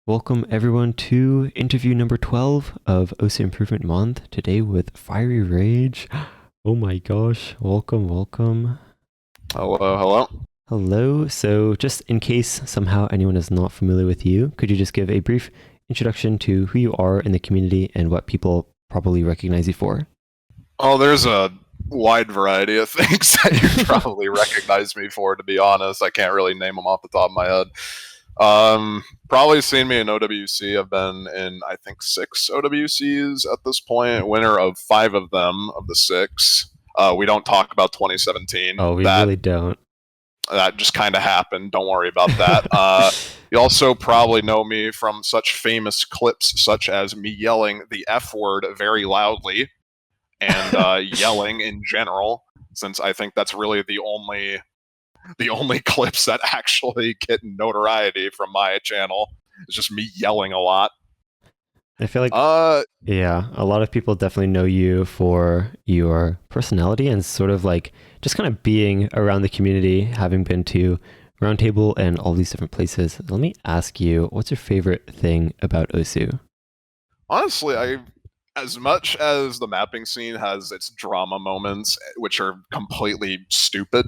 Welcome everyone to interview number 12 of OC Improvement Month. Today with fieryrage. Oh my gosh, welcome. Hello, hello. Hello. So just in case somehow anyone is not familiar with you, could you just give a brief introduction to who you are in the community and what people probably recognize you for? Oh, there's a wide variety of things that you probably recognize me for, to be honest. I can't really name them off the top of my head. Probably seen me in OWC. I've been in, I think, 6 OWCs at this point. Winner of 5 of them, of the 6. We don't talk about 2017. Oh, we That really don't. that just kind of happened. Don't worry about that. You also probably know me from such famous clips such as me yelling the F word very loudly and yelling in general, since I think that's really the only clips that actually get notoriety from my channel. It's just me yelling a lot. I feel like, Uh, yeah, a lot of people definitely know you for your personality and sort of like just kind of being around the community, having been to Roundtable and all these different places. Let me ask you, what's your favorite thing about OSU? Honestly, as much as the mapping scene has its drama moments, which are completely stupid,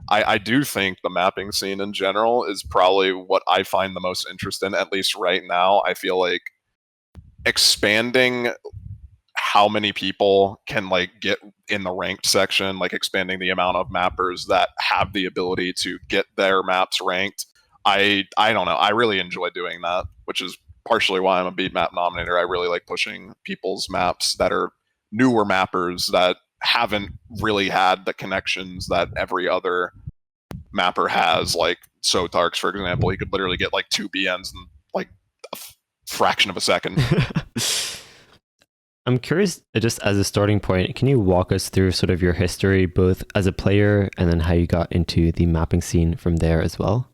I do think the mapping scene in general is probably what I find the most interesting, at least right now. I feel like expanding how many people can like get in the ranked section, like expanding the amount of mappers that have the ability to get their maps ranked. I don't know. I really enjoy doing that, which is partially why I'm a beat map nominator. I really like pushing people's maps that are newer mappers that haven't really had the connections that every other mapper has. Like Sotarks, for example, he could literally get like 2 BNs in like a fraction of a second. I'm curious, just as a starting point, can you walk us through sort of your history, both as a player and then how you got into the mapping scene from there as well?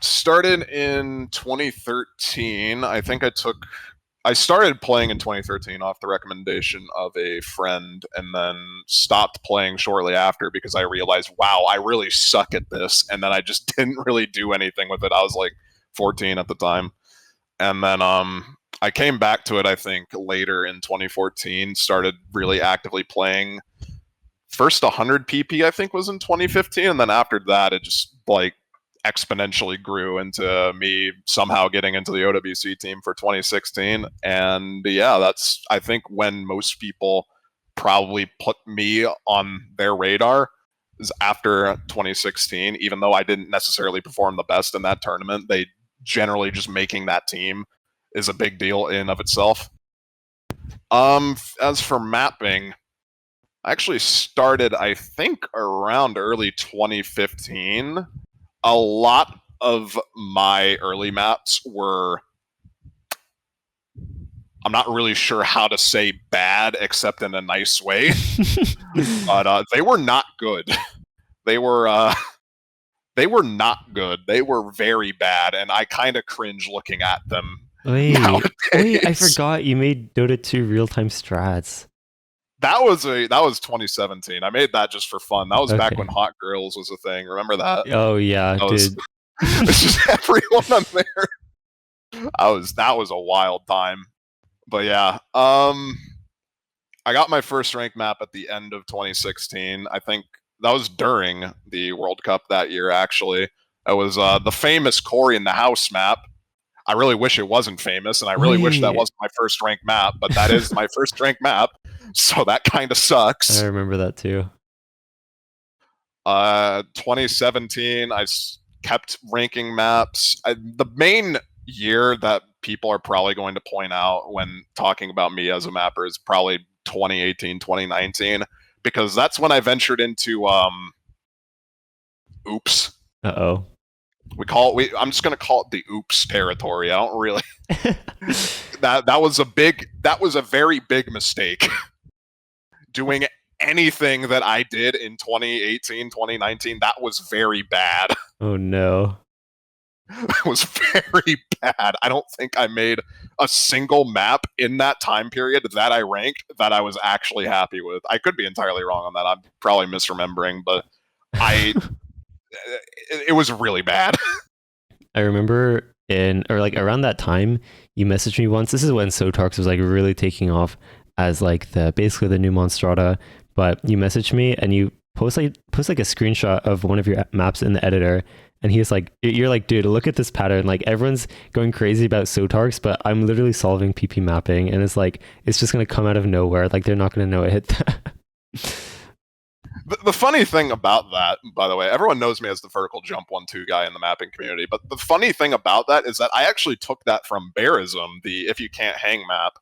Started in 2013. I started playing in 2013 off the recommendation of a friend and then stopped playing shortly after because I realized, wow, I really suck at this. And then I just didn't really do anything with it. I was like 14 at the time. And then I came back to it, I think, later in 2014, started really actively playing. First 100 PP, I think, was in 2015. And then after that, it just like exponentially grew into me somehow getting into the OWC team for 2016. And yeah, that's, I think, when most people probably put me on their radar is after 2016. Even though I didn't necessarily perform the best in that tournament, they generally just making that team is a big deal in of itself. As for mapping, I actually started, I think, around early 2015. A lot of my early maps were, I'm not really sure how to say bad except in a nice way, but they were not good. They were they were not good. They were very bad, and I kind of cringe looking at them Wait, I nowadays. forgot you made Dota 2 real-time strats. That was 2017. I made that just for fun. That was back when Okay. Hot Girls was a thing. Remember that? Oh yeah, That was dude. it's just everyone on there. That was a wild time. But yeah, I got my first rank map at the end of 2016. I think that was during the World Cup that year. Actually, it was the famous Corey in the House map. I really wish it wasn't famous, and I really wish that Wait. wasn't my first rank map. But that is my first rank map, so that kind of I sucks. remember that too. 2017, kept ranking maps. The main year that people are probably going to point out when talking about me as a mapper is probably 2018, 2019, because that's when I ventured into oops. Uh-oh. I'm just gonna call it the oops territory. I don't really that was a very big mistake. Doing anything that I did in 2018, 2019, that was very bad. Oh no. It was very bad. I don't think I made a single map in that time period that I ranked that I was actually happy with. I could be entirely wrong on that. I'm probably misremembering, but I it was really bad. I remember in, or like around that time, you messaged me once. This is when Sotarks was like really taking off as like the basically the new Monstrata. But you messaged me and you post like a screenshot of one of your maps in the editor. And he was like, you're like, dude, look at this pattern. Like everyone's going crazy about Sotarks, but I'm literally solving PP mapping. And it's like, it's just going to come out of nowhere. Like they're not going to know it. The funny thing about that, by the way, everyone knows me as the vertical jump 1-2 guy in the mapping community, but the funny thing about that is that I actually took that from Bearism, the if you can't hang map.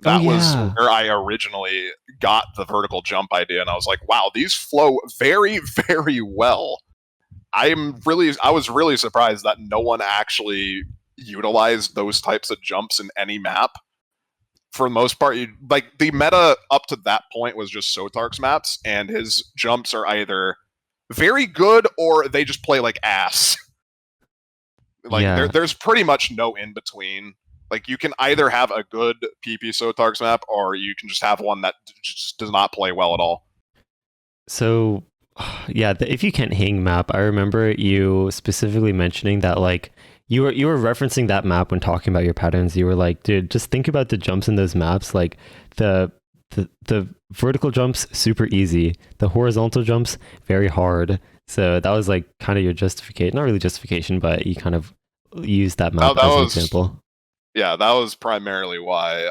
That was where I originally got the vertical jump idea, and I was like, wow, these flow very, very well. I was really surprised that no one actually utilized those types of jumps in any map. For the most part, like the meta up to that point was just Sotark's maps, and his jumps are either very good or they just play like ass. Like there's pretty much no in between. Like you can either have a good PP Sotark's map, or you can just have one that just does not play well at all. So, yeah, if you can't hang map, I remember you specifically mentioning that like you were referencing that map when talking about your patterns. You were like, dude, just think about the jumps in those maps. Like the vertical jumps super easy, the horizontal jumps very hard. So that was like kind of your justification, not really justification, but you kind of used that map as an example. Yeah, that was primarily why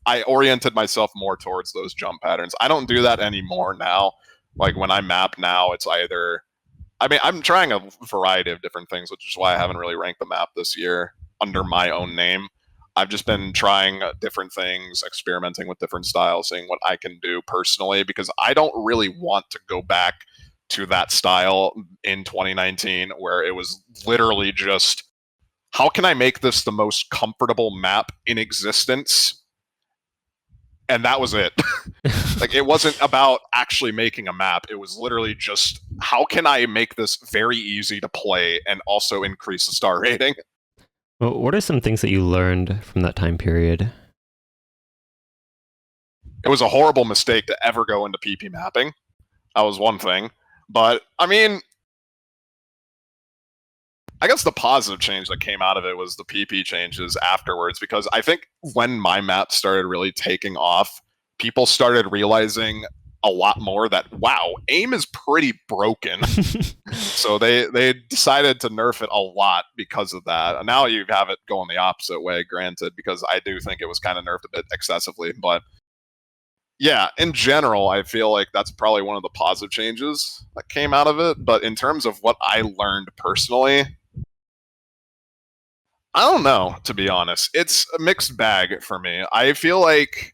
I oriented myself more towards those jump patterns. I don't do that anymore now. Like when I map now, it's either, I mean, I'm trying a variety of different things, which is why I haven't really ranked the map this year under my own name. I've just been trying different things, experimenting with different styles, seeing what I can do personally, because I don't really want to go back to that style in 2019 where it was literally just, how can I make this the most comfortable map in existence? And that was it. Like it wasn't about actually making a map. It was literally just, how can I make this very easy to play and also increase the star rating? Well, what are some things that you learned from that time period? It was a horrible mistake to ever go into PP mapping. That was one thing. But I mean, I guess the positive change that came out of it was the PP changes afterwards, because I think when my map started really taking off, people started realizing a lot more that, wow, aim is pretty broken. So they decided to nerf it a lot because of that. And now you have it going the opposite way, granted, because I do think it was kind of nerfed a bit excessively. But yeah, in general, I feel like that's probably one of the positive changes that came out of it. But in terms of what I learned personally, I don't know, to be honest. It's a mixed bag for me. I feel like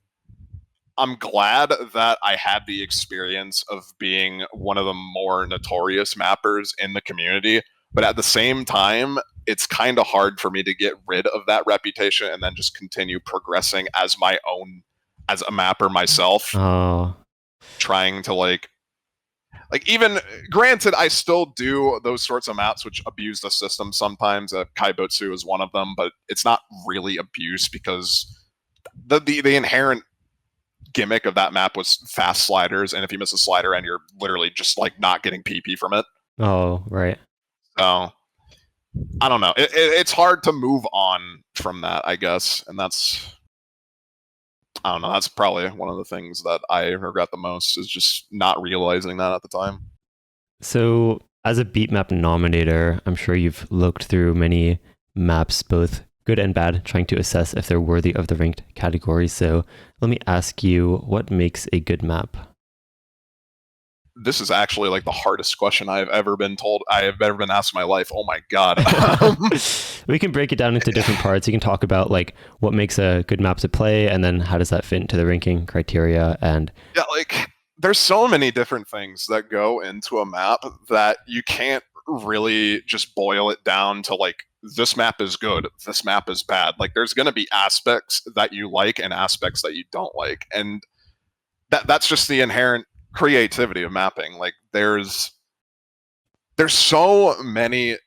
I'm glad that I had the experience of being one of the more notorious mappers in the community, but at the same time, it's kind of hard for me to get rid of that reputation and then just continue progressing as my own, as a mapper myself. Oh. Trying to like even granted, I still do those sorts of maps which abuse the system sometimes. Kaibutsu is one of them, but it's not really abuse because the inherent gimmick of that map was fast sliders, and if you miss a slider and you're literally just like not getting PP from it. Oh, right. So I don't know. It's hard to move on from that, I guess, and that's, I don't know. That's probably one of the things that I regret the most, is just not realizing that at the time. So, as a beat map nominator, I'm sure you've looked through many maps, both good and bad, trying to assess if they're worthy of the ranked category. So, let me ask you, what makes a good map? This is actually like the hardest question I have ever been asked in my life. Oh my god. We can break it down into different parts. You can talk about like what makes a good map to play, and then how does that fit into the ranking criteria. And yeah, like there's so many different things that go into a map that you can't really just boil it down to like, this map is good, this map is bad. Like there's going to be aspects that you like and aspects that you don't like, and that's just the inherent creativity of mapping. Like there's so many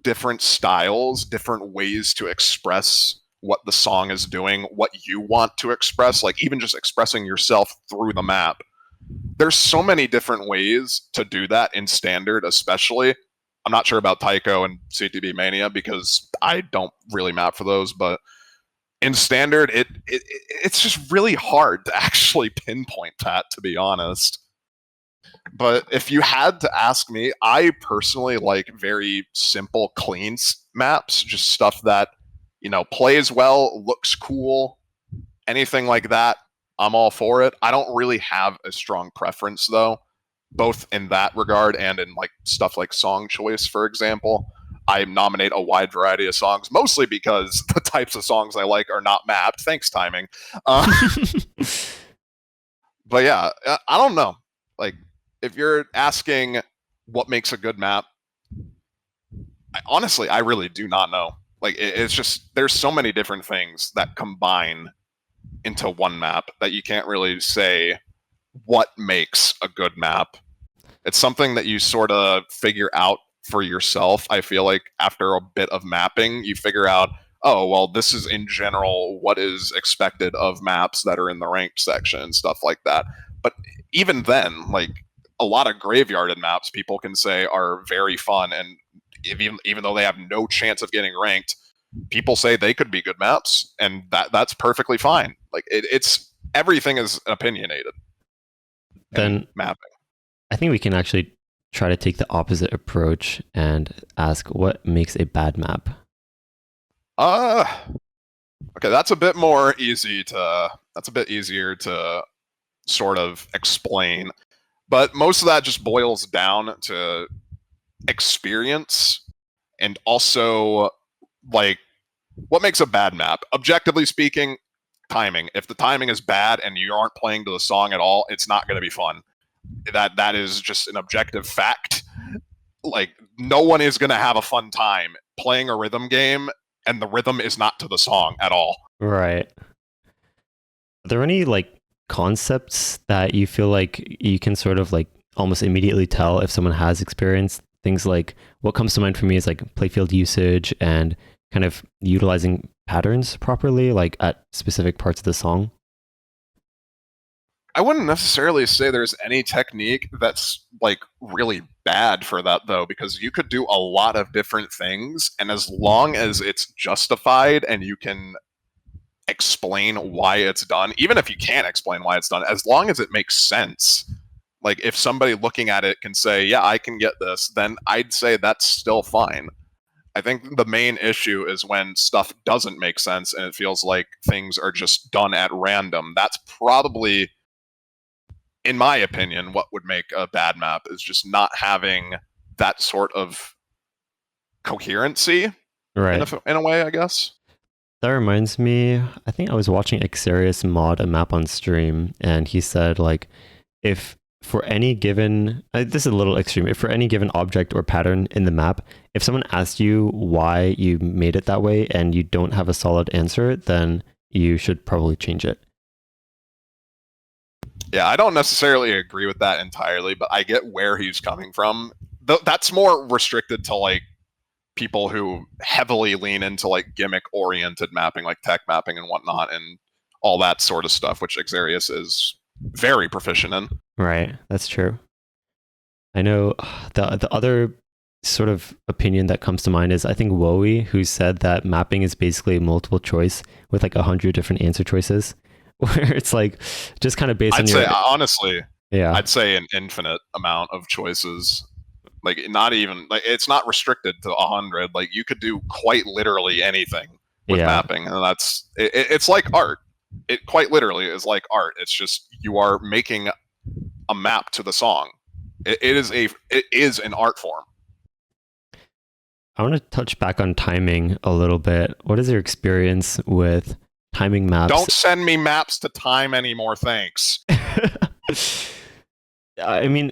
different styles, different ways to express what the song is doing, what you want to express, like even just expressing yourself through the map. There's so many different ways to do that in standard, especially. I'm not sure about Taiko and CTB Mania because I don't really map for those, but in standard, it's just really hard to actually pinpoint that, to be honest. But if you had to ask me, I personally like very simple, clean maps, just stuff that, plays well, looks cool, anything like that. I'm all for it. I don't really have a strong preference though, both in that regard and in like stuff like song choice, for example. I nominate a wide variety of songs, mostly because the types of songs I like are not mapped. Thanks, timing. But yeah, I don't know. Like, if you're asking what makes a good map, honestly, I really do not know. Like, it's just, there's so many different things that combine into one map that you can't really say what makes a good map. It's something that you sort of figure out for yourself. I feel like after a bit of mapping, you figure out, oh, well, this is in general what is expected of maps that are in the ranked section and stuff like that. But even then, like, a lot of graveyarded maps people can say are very fun, and even though they have no chance of getting ranked, people say they could be good maps, and that's perfectly fine. Like, it's everything is opinionated. Then mapping. I think we can actually try to take the opposite approach and ask what makes a bad map. Okay, that's a bit easier to sort of explain. But most of that just boils down to experience and also, like, what makes a bad map? Objectively speaking, timing. If the timing is bad and you aren't playing to the song at all, it's not going to be fun. That is just an objective fact. Like, no one is going to have a fun time playing a rhythm game and the rhythm is not to the song at all. Right. Are there any like concepts that you feel like you can sort of like almost immediately tell if someone has experienced things? Like, what comes to mind for me is like playfield usage and kind of utilizing patterns properly, like at specific parts of the song. I wouldn't necessarily say there's any technique that's like really bad for that though, because you could do a lot of different things, and as long as it's justified and you can explain why it's done, even if you can't explain why it's done, as long as it makes sense. Like, if somebody looking at it can say, yeah, I can get this, then I'd say that's still fine. I think the main issue is when stuff doesn't make sense and it feels like things are just done at random. That's probably, in my opinion, what would make a bad map, is just not having that sort of coherency, Right. in a way, I guess. That reminds me, I think I was watching Xerious mod a map on stream, and he said, like, if for any given, this is a little extreme, if for any given object or pattern in the map, if someone asked you why you made it that way and you don't have a solid answer, then you should probably change it. Yeah, I don't necessarily agree with that entirely, but I get where he's coming from. That's more restricted to like people who heavily lean into like gimmick oriented mapping, like tech mapping and whatnot, and all that sort of stuff, which Xerious is very proficient in. Right, that's true. I know the other sort of opinion that comes to mind is, I think, Wowie, who said that mapping is basically multiple choice with like 100 different answer choices, where it's like just kind of based on your... honestly, yeah, I'd say an infinite amount of choices. Like, not even, like, it's not restricted to 100. Like, you could do quite literally anything with mapping, and it's like art. It quite literally is like art. It's just you are making a map to the song. It is an art form. I want to touch back on timing a little bit. What is your experience with timing maps? Don't send me maps to time anymore, thanks. I mean,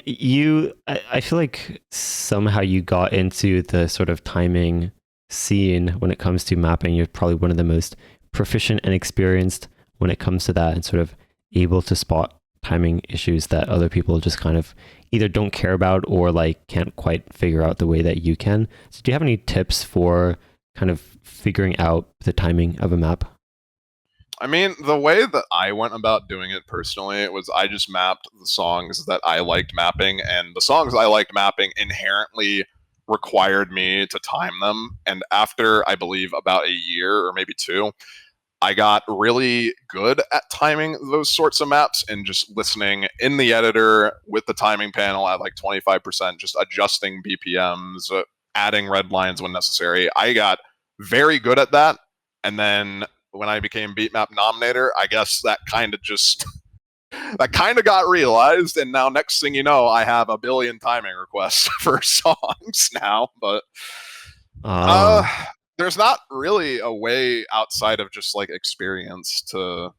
I feel like somehow you got into the sort of timing scene when it comes to mapping. You're probably one of the most proficient and experienced when it comes to that, and sort of able to spot timing issues that other people just kind of either don't care about or like can't quite figure out the way that you can. So do you have any tips for kind of figuring out the timing of a map? I mean, the way that I went about doing it personally was I just mapped the songs that I liked mapping, and the songs I liked mapping inherently required me to time them. And after, I believe, about a year or maybe two, I got really good at timing those sorts of maps and just listening in the editor with the timing panel at like 25%, just adjusting BPMs, adding red lines when necessary. I got very good at that. And then when I became Beatmap Nominator, I guess that kind of just that kind of got realized, and now next thing you know, I have a billion timing requests for songs now. But uh, Oh, there's not really a way outside of just like experience to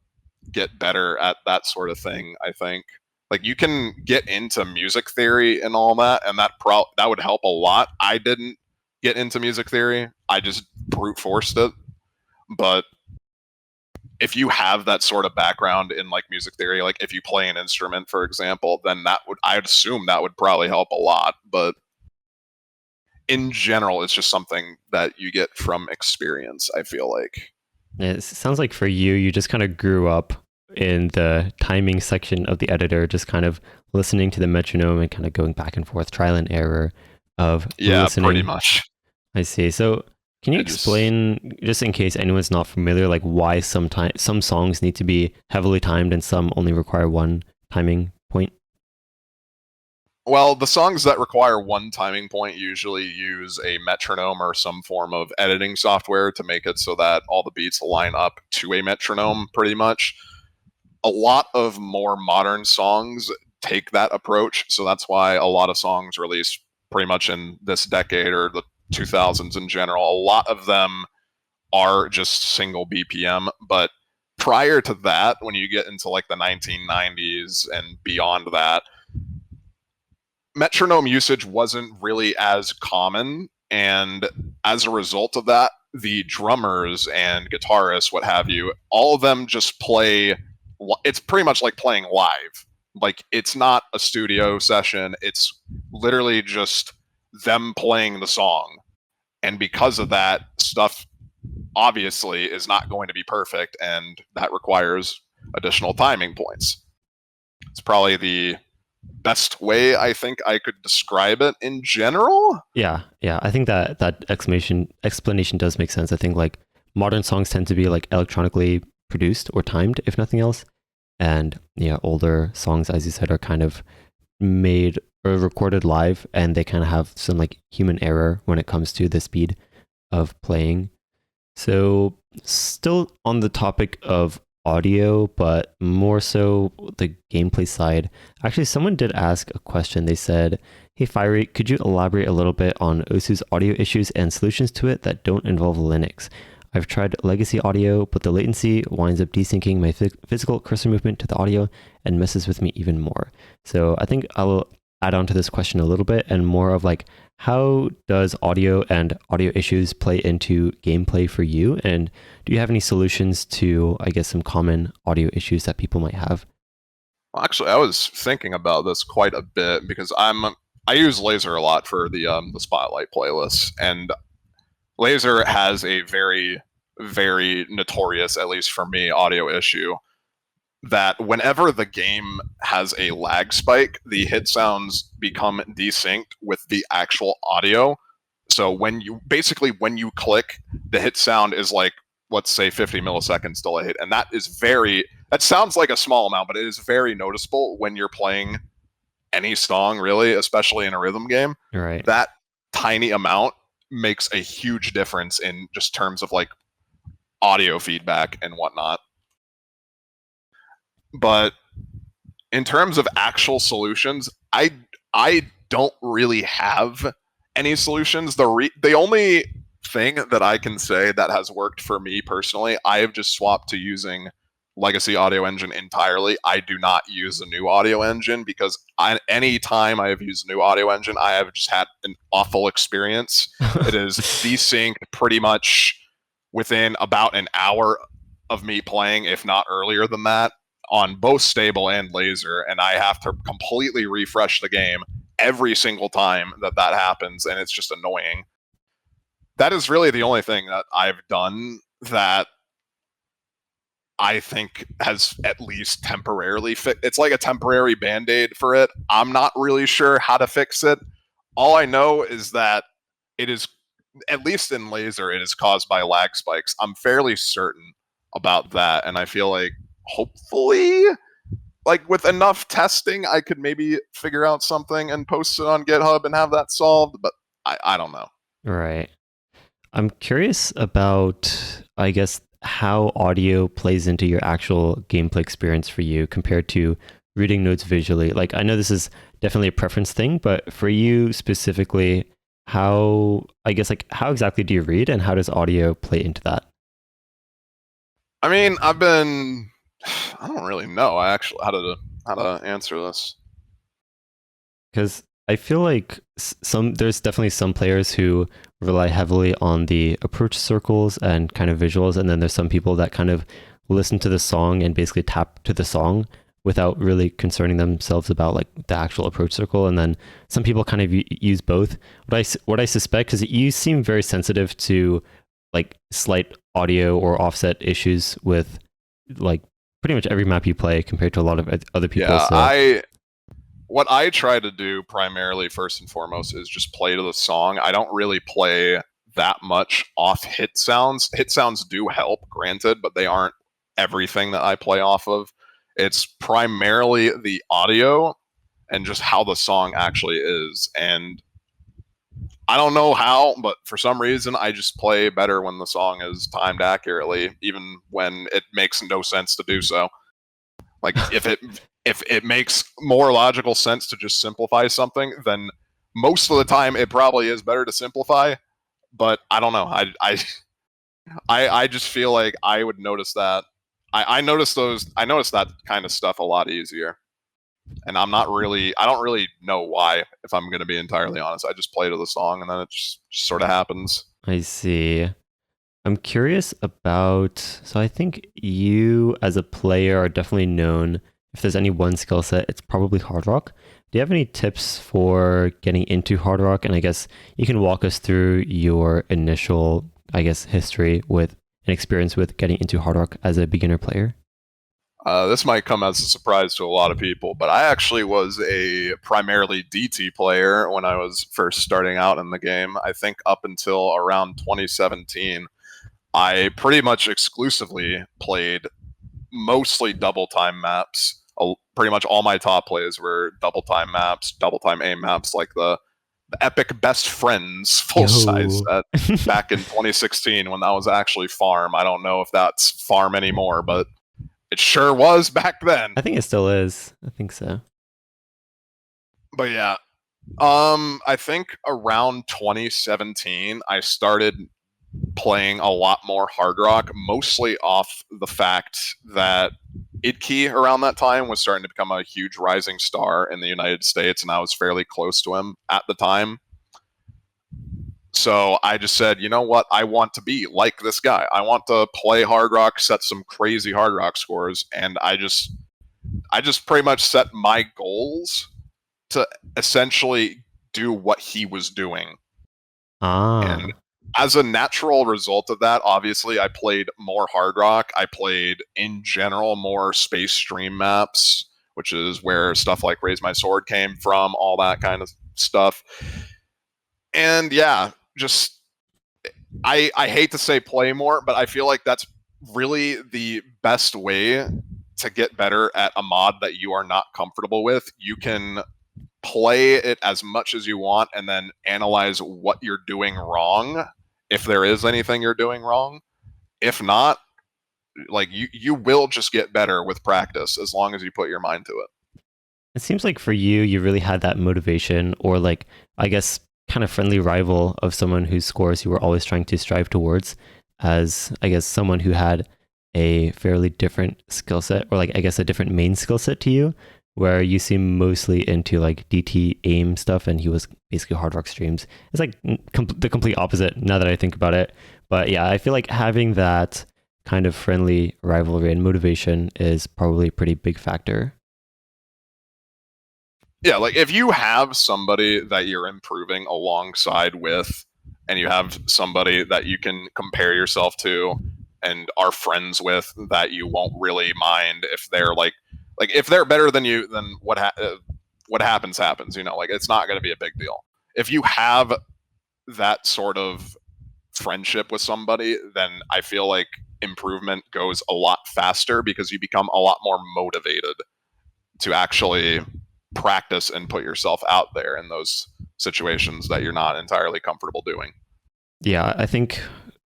get better at that sort of thing. I think like you can get into music theory and all that, and that would help a lot. I didn't get into music theory; I just brute forced it. But if you have that sort of background in like music theory, like if you play an instrument, for example, then I'd assume that would probably help a lot. But in general, it's just something that you get from experience, I feel like. it sounds like for you, you just kind of grew up in the timing section of the editor, just kind of listening to the metronome and kind of going back and forth, trial and error of Yeah, pretty listening. much. I see. So, can you I just explain, just in case anyone's not familiar, like why some songs need to be heavily timed and some only require one timing point? Well, the songs that require one timing point usually use a metronome or some form of editing software to make it so that all the beats line up to a metronome pretty much. A lot of more modern songs take that approach, so that's why a lot of songs released pretty much in this decade or the 2000s in general, a lot of them are just single BPM. But prior to that, when you get into like the 1990s and beyond that, metronome usage wasn't really as common. And as a result of that, the drummers and guitarists, what have you, all of them just play. It's pretty much like playing live. Like it's not a studio session. It's literally just them playing the song. And because of that, stuff obviously is not going to be perfect. And that requires additional timing points. It's probably the best way I think I could describe it in general. Yeah, yeah. I think that explanation does make sense. I think like modern songs tend to be like electronically produced or timed, if nothing else. And yeah, older songs, as you said, are kind of made or recorded live, and they kind of have some like human error when it comes to the speed of playing. So, still on the topic of audio, but more so the gameplay side. Actually, someone did ask a question. They said, "Hey, Fiery, could you elaborate a little bit on OSU's audio issues and solutions to it that don't involve Linux? I've tried legacy audio, but the latency winds up desyncing my physical cursor movement to the audio and messes with me even more." So I think I'll add on to this question a little bit and more of like, how does audio and audio issues play into gameplay for you? And do you have any solutions to, I guess, some common audio issues that people might have? Well, actually, I was thinking about this quite a bit because I use Laser a lot for the Spotlight playlists, and Laser has a very notorious, at least for me, audio issue that whenever the game has a lag spike, the hit sounds become desynced with the actual audio. So when you click, the hit sound is like, let's say 50 milliseconds delayed. And that sounds like a small amount, but it is very noticeable when you're playing any song, really, especially in a rhythm game. All right. That tiny amount makes a huge difference in just terms of like audio feedback and whatnot. But in terms of actual solutions, I don't really have any solutions. The only thing that I can say that has worked for me personally, I have just swapped to using legacy audio engine entirely. I do not use a new audio engine because any time I have used a new audio engine, I have just had an awful experience. It is desynced pretty much within about an hour of me playing, if not earlier than that, on both stable and laser, and I have to completely refresh the game every single time that happens, and it's just annoying. That is really the only thing that I've done that I think has at least temporarily it's like a temporary band-aid for it. I'm not really sure how to fix it. All I know is that it is, at least in laser, it is caused by lag spikes. I'm fairly certain about that, and I feel like hopefully, like with enough testing, I could maybe figure out something and post it on GitHub and have that solved. But I don't know. Right. I'm curious about, I guess, how audio plays into your actual gameplay experience for you compared to reading notes visually. Like, I know this is definitely a preference thing, but for you specifically, how, I guess, like, how exactly do you read and how does audio play into that? I mean, I've been. I don't really know. I actually how to answer this. Because I feel like there's definitely some players who rely heavily on the approach circles and kind of visuals, and then there's some people that kind of listen to the song and basically tap to the song without really concerning themselves about like the actual approach circle. And then some people kind of use both. What I suspect is that you seem very sensitive to like slight audio or offset issues with like pretty much every map you play compared to a lot of other people. Yeah, So what I try to do primarily, first and foremost, is just play to the song. I don't really play that much off hit sounds. Hit sounds do help, granted, but they aren't everything that I play off of. It's primarily the audio and just how the song actually is. And I don't know how, but for some reason, I just play better when the song is timed accurately, even when it makes no sense to do so. Like if it makes more logical sense to just simplify something, then most of the time it probably is better to simplify. But I don't know. I just feel like I would notice that. I notice those. I notice that kind of stuff a lot easier. And I'm not really. I don't really know why. If I'm going to be entirely honest, I just play to the song, and then it just sort of happens. I see. I'm curious about. So I think you, as a player, are definitely known. If there's any one skill set, it's probably hard rock. Do you have any tips for getting into hard rock? And I guess you can walk us through your initial, I guess, history with and experience with getting into hard rock as a beginner player. This might come as a surprise to a lot of people, but I actually was a primarily DT player when I was first starting out in the game. I think up until around 2017, I pretty much exclusively played mostly double time maps. Pretty much all my top plays were double time maps, double time aim maps, like the epic Best Friends full size set back in 2016 when that was actually farm. I don't know if that's farm anymore, but it sure was back then. I think it still is. I think so. But yeah, I think around 2017 I started playing a lot more hard rock, mostly off the fact that Idkey around that time was starting to become a huge rising star in the United States, and I was fairly close to him at the time. So I just said, you know what? I want to be like this guy. I want to play hard rock, set some crazy hard rock scores, and I just pretty much set my goals to essentially do what he was doing. Ah. And as a natural result of that, obviously, I played more hard rock. I played, in general, more space stream maps, which is where stuff like Raise My Sword came from, all that kind of stuff. And yeah, just I hate to say play more, but I feel like that's really the best way to get better at a mod that you are not comfortable with. You can play it as much as you want and then analyze what you're doing wrong, if there is anything you're doing wrong. If not, like you will just get better with practice as long as you put your mind to it. It seems like for you, you really had that motivation or like, I guess, kind of friendly rival of someone whose scores you were always trying to strive towards as, I guess, someone who had a fairly different skill set or like, I guess, a different main skill set to you, where you seem mostly into like DT aim stuff and he was basically hard rock streams. It's like the complete opposite now that I think about it. But yeah, I feel like having that kind of friendly rivalry and motivation is probably a pretty big factor. Yeah, like if you have somebody that you're improving alongside with, and you have somebody that you can compare yourself to and are friends with, that you won't really mind if they're like if they're better than you, then what happens happens. You know, like it's not going to be a big deal. If you have that sort of friendship with somebody, then I feel like improvement goes a lot faster because you become a lot more motivated to actually practice and put yourself out there in those situations that you're not entirely comfortable doing. Yeah, I think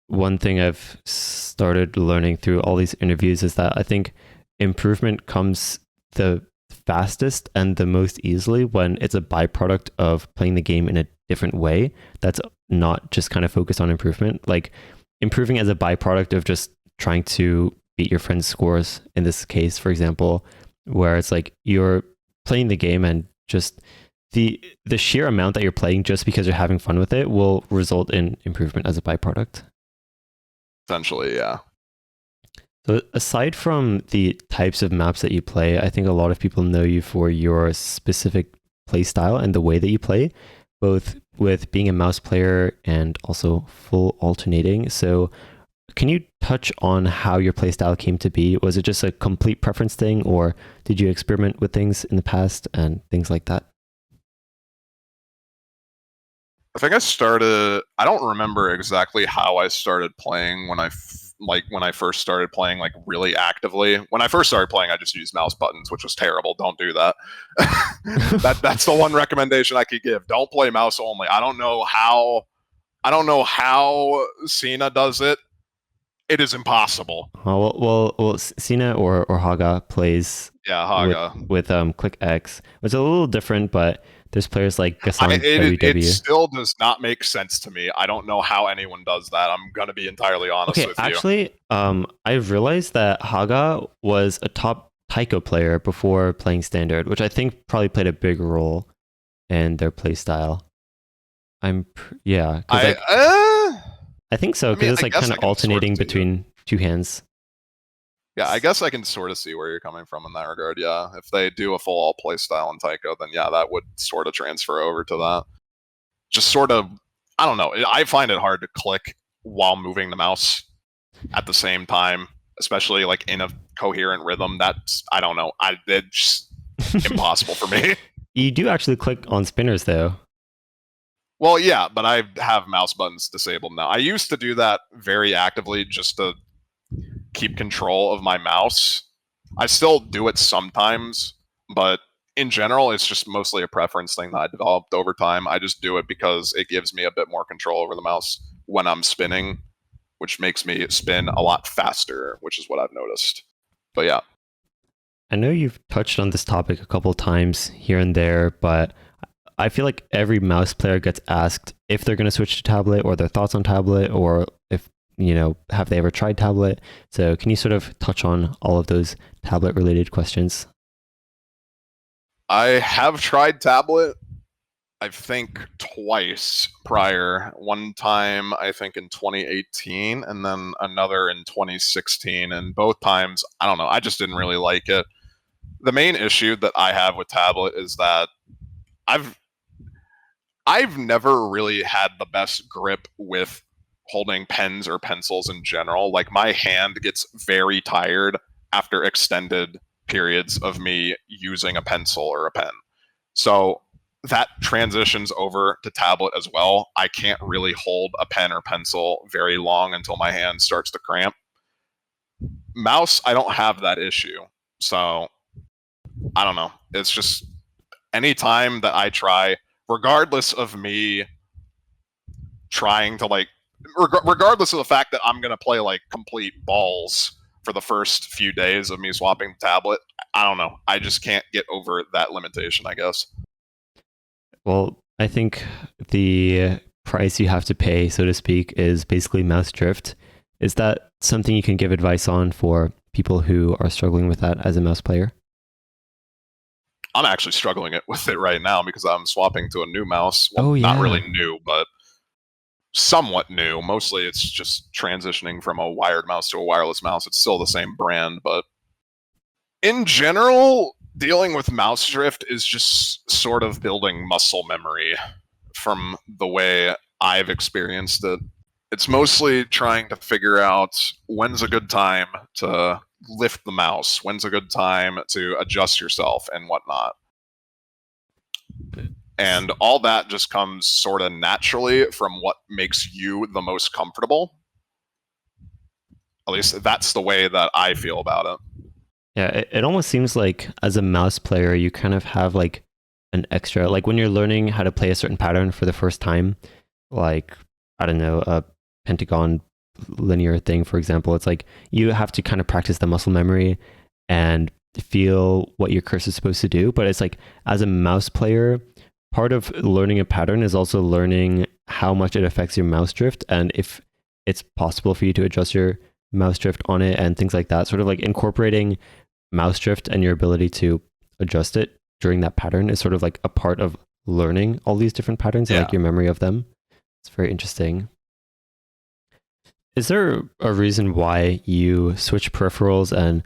one thing I've started learning through all these interviews is that I think improvement comes the fastest and the most easily when it's a byproduct of playing the game in a different way that's not just kind of focused on improvement. Like improving as a byproduct of just trying to beat your friend's scores in this case, for example, where it's like you're playing the game and just the sheer amount that you're playing just because you're having fun with it will result in improvement as a byproduct. Essentially, yeah. So aside from the types of maps that you play, I think a lot of people know you for your specific play style and the way that you play, both with being a mouse player and also full alternating. So can you touch on how your play style came to be? Was it just a complete preference thing, or did you experiment with things in the past and things like that? I think I don't remember exactly how I started playing when I first started playing like really actively. When I first started playing, I just used mouse buttons, which was terrible. Don't do that. That's the one recommendation I could give. Don't play mouse only. I don't know how Cena does it. It is impossible. Sina or Haga plays Yeah, Haga. with click X. It's a little different, but there's players like Gasan It WW. still does not make sense to me. I don't know how anyone does that. I'm gonna be entirely honest Okay, with you. actually, I realized that Haga was a top Taiko player before playing standard, which I think probably played a big role in their play style. Yeah, because like I think so, because it's like kind of alternating between two hands. Yeah, I guess I can sort of see where you're coming from in that regard. Yeah, if they do a full all play style in Taiko, then yeah, that would sort of transfer over to that. Just sort of, I don't know. I find it hard to click while moving the mouse at the same time, especially like in a coherent rhythm. That's I don't know. It's impossible for me. You do actually click on spinners though. Well, yeah, but I have mouse buttons disabled now. I used to do that very actively just to keep control of my mouse. I still do it sometimes, but in general, it's just mostly a preference thing that I developed over time. I just do it because it gives me a bit more control over the mouse when I'm spinning, which makes me spin a lot faster, which is what I've noticed. But yeah. I know you've touched on this topic a couple times here and there, but I feel like every mouse player gets asked if they're going to switch to tablet or their thoughts on tablet, or if, have they ever tried tablet? So can you sort of touch on all of those tablet related questions? I have tried tablet, I think twice prior. One time, I think in 2018, and then another in 2016. And both times, I don't know, I just didn't really like it. The main issue that I have with tablet is that I've I've never really had the best grip with holding pens or pencils in general. Like my hand gets very tired after extended periods of me using a pencil or a pen. So that transitions over to tablet as well. I can't really hold a pen or pencil very long until my hand starts to cramp. Mouse, I don't have that issue. So I don't know. It's just anytime that I try, regardless of me trying to regardless of the fact that I'm going to play like complete balls for the first few days of me swapping the tablet, I don't know. I just can't get over that limitation, I guess. Well, I think the price you have to pay, so to speak, is basically mouse drift. Is that something you can give advice on for people who are struggling with that as a mouse player? I'm actually struggling with it right now because I'm swapping to a new mouse. Well, not really new, but somewhat new. Mostly it's just transitioning from a wired mouse to a wireless mouse. It's still the same brand, but in general, dealing with mouse drift is just sort of building muscle memory from the way I've experienced it. It's mostly trying to figure out when's a good time to lift the mouse, when's a good time to adjust yourself and whatnot. And all that just comes sort of naturally from what makes you the most comfortable. At least that's the way that I feel about it. Yeah, it almost seems like as a mouse player, you kind of have like an extra, like when you're learning how to play a certain pattern for the first time, like, I don't know, a pentagon linear thing, for example, it's like you have to kind of practice the muscle memory and feel what your cursor is supposed to do. But it's like as a mouse player, part of learning a pattern is also learning how much it affects your mouse drift and if it's possible for you to adjust your mouse drift on it and things like that. Sort of like incorporating mouse drift and your ability to adjust it during that pattern is sort of like a part of learning all these different patterns and like your memory of them. It's very interesting. Is there a reason why you switch peripherals? And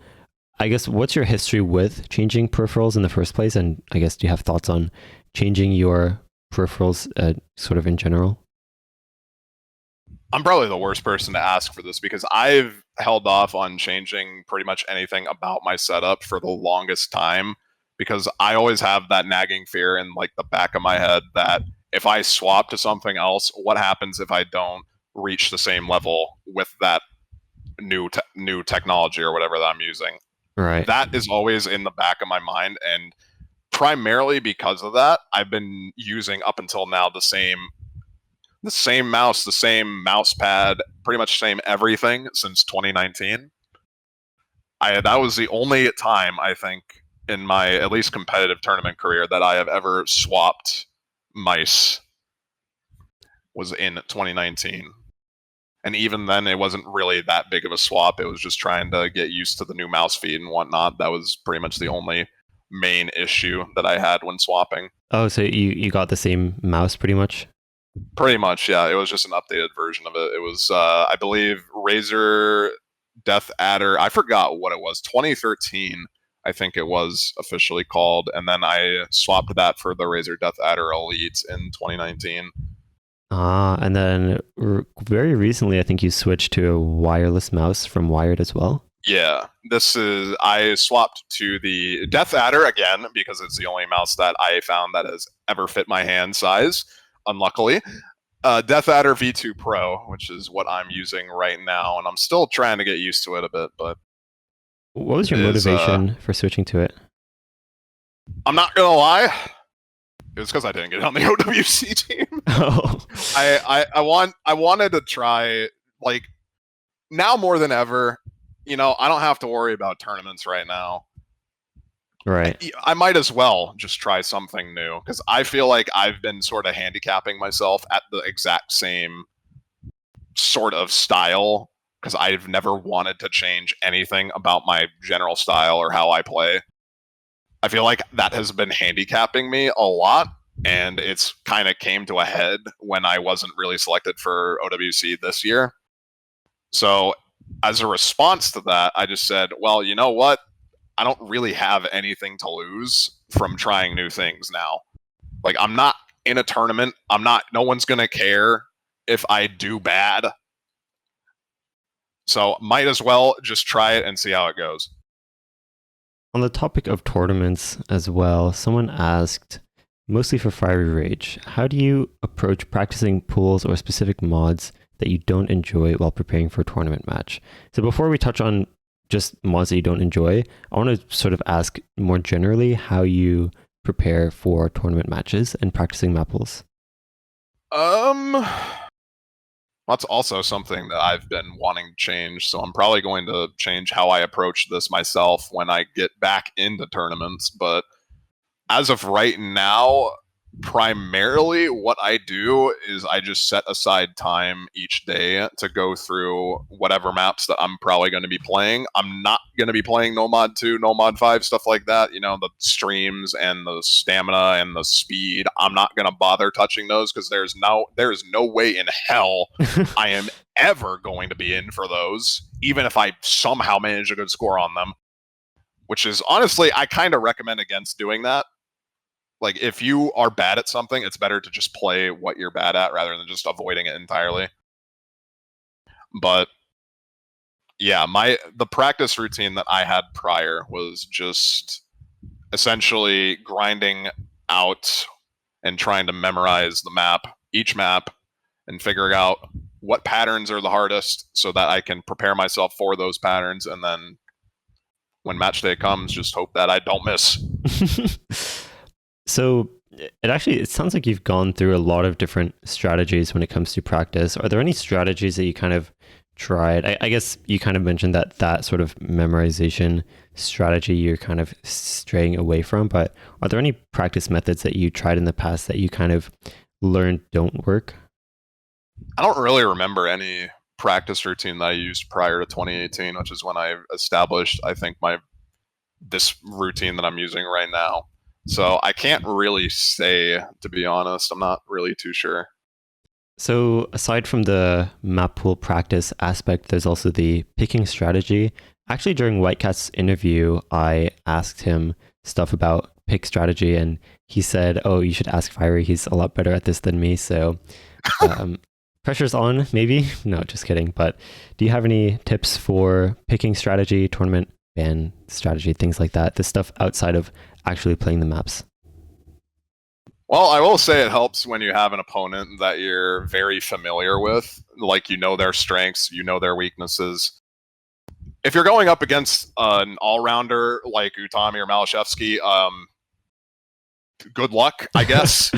I guess what's your history with changing peripherals in the first place? And I guess do you have thoughts on changing your peripherals sort of in general? I'm probably the worst person to ask for this because I've held off on changing pretty much anything about my setup for the longest time because I always have that nagging fear in like the back of my head that if I swap to something else, what happens if I don't reach the same level with that new technology or whatever that I'm using? Right. That is always in the back of my mind, and primarily because of that, I've been using up until now the same mouse, the same mouse pad, pretty much same everything since 2019. That was the only time I think in my at least competitive tournament career that I have ever swapped mice was in 2019. And even then, it wasn't really that big of a swap. It was just trying to get used to the new mouse feed and whatnot. That was pretty much the only main issue that I had when swapping. Oh, so you got the same mouse pretty much? Pretty much, yeah. It was just an updated version of it. It was, I believe, Razor Death Adder. I forgot what it was. 2013, I think it was officially called, and then I swapped that for the Razor Death Adder Elite in 2019. Ah, and then very recently, I think you switched to a wireless mouse from wired as well. Yeah, I swapped to the Death Adder again because it's the only mouse that I found that has ever fit my hand size, unluckily. Death Adder V2 Pro, which is what I'm using right now, and I'm still trying to get used to it a bit, but what was your motivation for switching to it? I'm not gonna lie, it was because I didn't get on the OWC team. Oh. I wanted to try, like, now more than ever, I don't have to worry about tournaments right now. Right. I might as well just try something new because I feel like I've been sort of handicapping myself at the exact same sort of style because I've never wanted to change anything about my general style or how I play. I feel like that has been handicapping me a lot, and it's kind of came to a head when I wasn't really selected for OWC this year. So, as a response to that, I just said, well, you know what? I don't really have anything to lose from trying new things now. Like, I'm not in a tournament. No one's going to care if I do bad. So, might as well just try it and see how it goes. On the topic of tournaments as well, someone asked, mostly for fieryrage, how do you approach practicing pools or specific mods that you don't enjoy while preparing for a tournament match? So before we touch on just mods that you don't enjoy, I want to sort of ask more generally how you prepare for tournament matches and practicing map pools. That's also something that I've been wanting to change, so I'm probably going to change how I approach this myself when I get back into tournaments. But as of right now, primarily what I do is I just set aside time each day to go through whatever maps that I'm probably going to be playing. I'm not going to be playing No Mod 2, No Mod 5, stuff like that. The streams and the stamina and the speed. I'm not going to bother touching those because there is no way in hell I am ever going to be in for those, even if I somehow manage a good score on them. Which is honestly, I kind of recommend against doing that. Like, if you are bad at something, it's better to just play what you're bad at rather than just avoiding it entirely. But yeah, the practice routine that I had prior was just essentially grinding out and trying to memorize the map, each map, and figuring out what patterns are the hardest so that I can prepare myself for those patterns, and then when match day comes, just hope that I don't miss. So it sounds like you've gone through a lot of different strategies when it comes to practice. Are there any strategies that you kind of tried? I guess you kind of mentioned that sort of memorization strategy you're kind of straying away from, but are there any practice methods that you tried in the past that you kind of learned don't work? I don't really remember any practice routine that I used prior to 2018, which is when I established, I think, this routine that I'm using right now. So I can't really say, to be honest. I'm not really too sure. So aside from the map pool practice aspect, there's also the picking strategy. Actually, during Whitecat's interview, I asked him stuff about pick strategy, and he said, "Oh, you should ask Fiery. He's a lot better at this than me." So pressure's on, maybe. No, just kidding. But do you have any tips for picking strategy, tournament ban strategy, things like that? The stuff outside of actually playing the maps. Well, I will say it helps when you have an opponent that you're very familiar with, like you know their strengths, you know their weaknesses. If you're going up against an all-rounder like Utami or Malashevsky, good luck, I guess.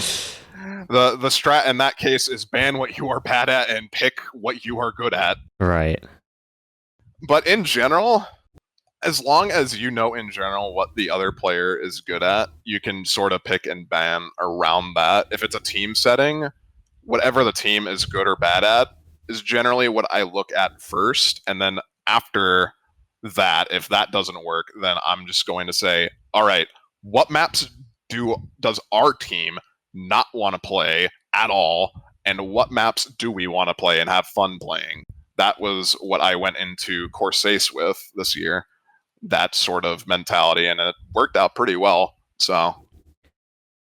The strat in that case is ban what you are bad at and pick what you are good at. Right. But in general, as long as you know in general what the other player is good at, you can sort of pick and ban around that. If it's a team setting, whatever the team is good or bad at is generally what I look at first. And then after that, if that doesn't work, then I'm just going to say, all right, what maps does our team not want to play at all? And what maps do we want to play and have fun playing? That was what I went into Corsace with this year. That sort of mentality, and it worked out pretty well. So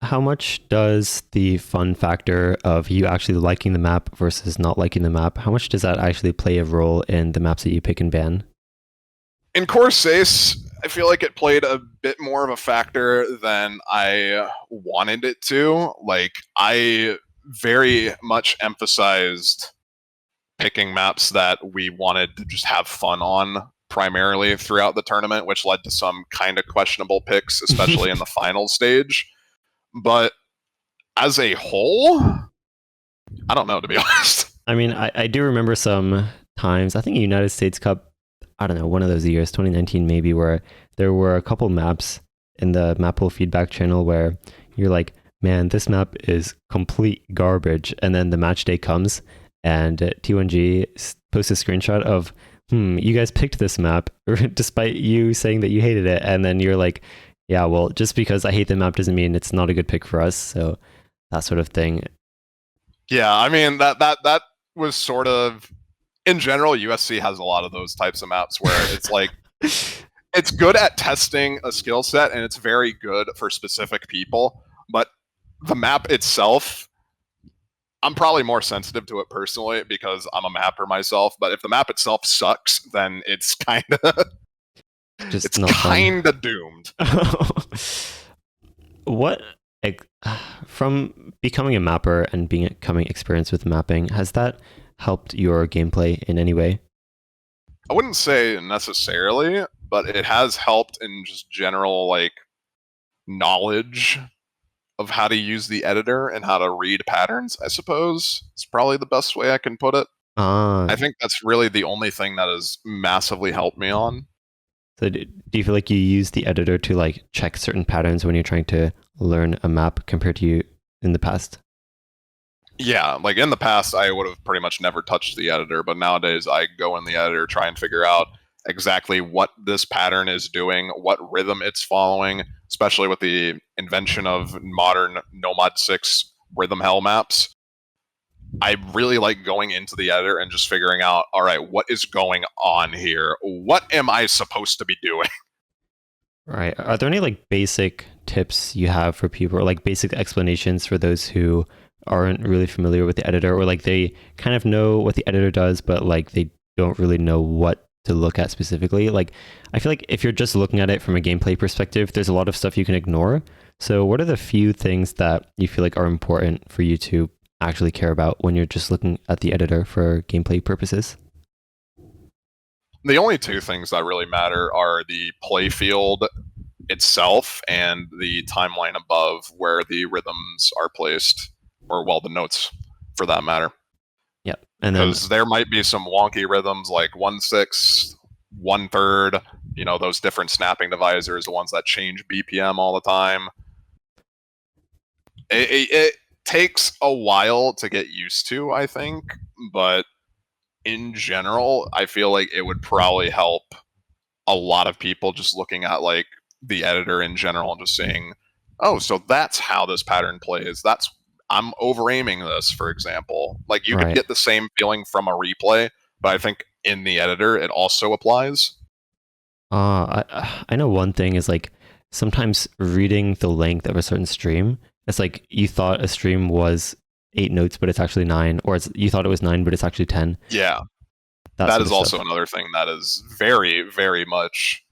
how much does the fun factor of you actually liking the map versus not liking the map, how much does that actually play a role in the maps that you pick and ban? In Corsace, I feel like it played a bit more of a factor than I wanted it to. Like, I very much emphasized picking maps that we wanted to just have fun on primarily throughout the tournament, which led to some kind of questionable picks, especially in the final stage. But as a whole, I don't know, to be honest. I mean, I do remember some times, I think United States Cup, I don't know, one of those years, 2019 maybe, where there were a couple maps in the map pool feedback channel where you're like, man, this map is complete garbage. And then the match day comes and T1G posts a screenshot of, you guys picked this map despite you saying that you hated it. And then you're like, yeah, well, just because I hate the map doesn't mean it's not a good pick for us. So that sort of thing. Yeah, I mean, that was sort of, in general, USC has a lot of those types of maps where it's like, it's good at testing a skill set and it's very good for specific people, but the map itself, I'm probably more sensitive to it personally because I'm a mapper myself, but if the map itself sucks, then it's kind of just it's kind of doomed. What, from becoming a mapper and becoming experienced with mapping, has that helped your gameplay in any way? I wouldn't say necessarily, but it has helped in just general like knowledge of how to use the editor and how to read patterns, I suppose. It's probably the best way I can put it. I think that's really the only thing that has massively helped me on. So do you feel like you use the editor to like check certain patterns when you're trying to learn a map compared to you in the past? Yeah, like in the past, I would have pretty much never touched the editor, but nowadays I go in the editor, try and figure out exactly what this pattern is doing, what rhythm it's following, especially with the invention of modern Nomad 6 rhythm hell maps. I really like going into the editor and just figuring out, all right, what is going on here? What am I supposed to be doing? Right. Are there any like basic tips you have for people, or like basic explanations for those who aren't really familiar with the editor, or like they kind of know what the editor does, but like they don't really know what to look at specifically? Like, I feel like if you're just looking at it from a gameplay perspective, there's a lot of stuff you can ignore. So, what are the few things that you feel like are important for you to actually care about when you're just looking at the editor for gameplay purposes? The only two things that really matter are the playfield itself and the timeline above where the rhythms are placed, or well, the notes for that matter. Yeah. And then, Because there might be some wonky rhythms like 1/6, 1/3, those different snapping divisors, the ones that change BPM all the time. It takes a while to get used to, I think, but in general, I feel like it would probably help a lot of people just looking at like the editor in general and just saying, oh, so that's how this pattern plays. I'm over aiming this, for example. Like you could right. get the same feeling from a replay, but I think in the editor it also applies. I know one thing is like sometimes reading the length of a certain stream, it's like you thought a stream was 8 notes, but it's actually nine, or you thought it was nine, but it's actually 10. Yeah, That that sort is of also stuff. another thing that is very, very much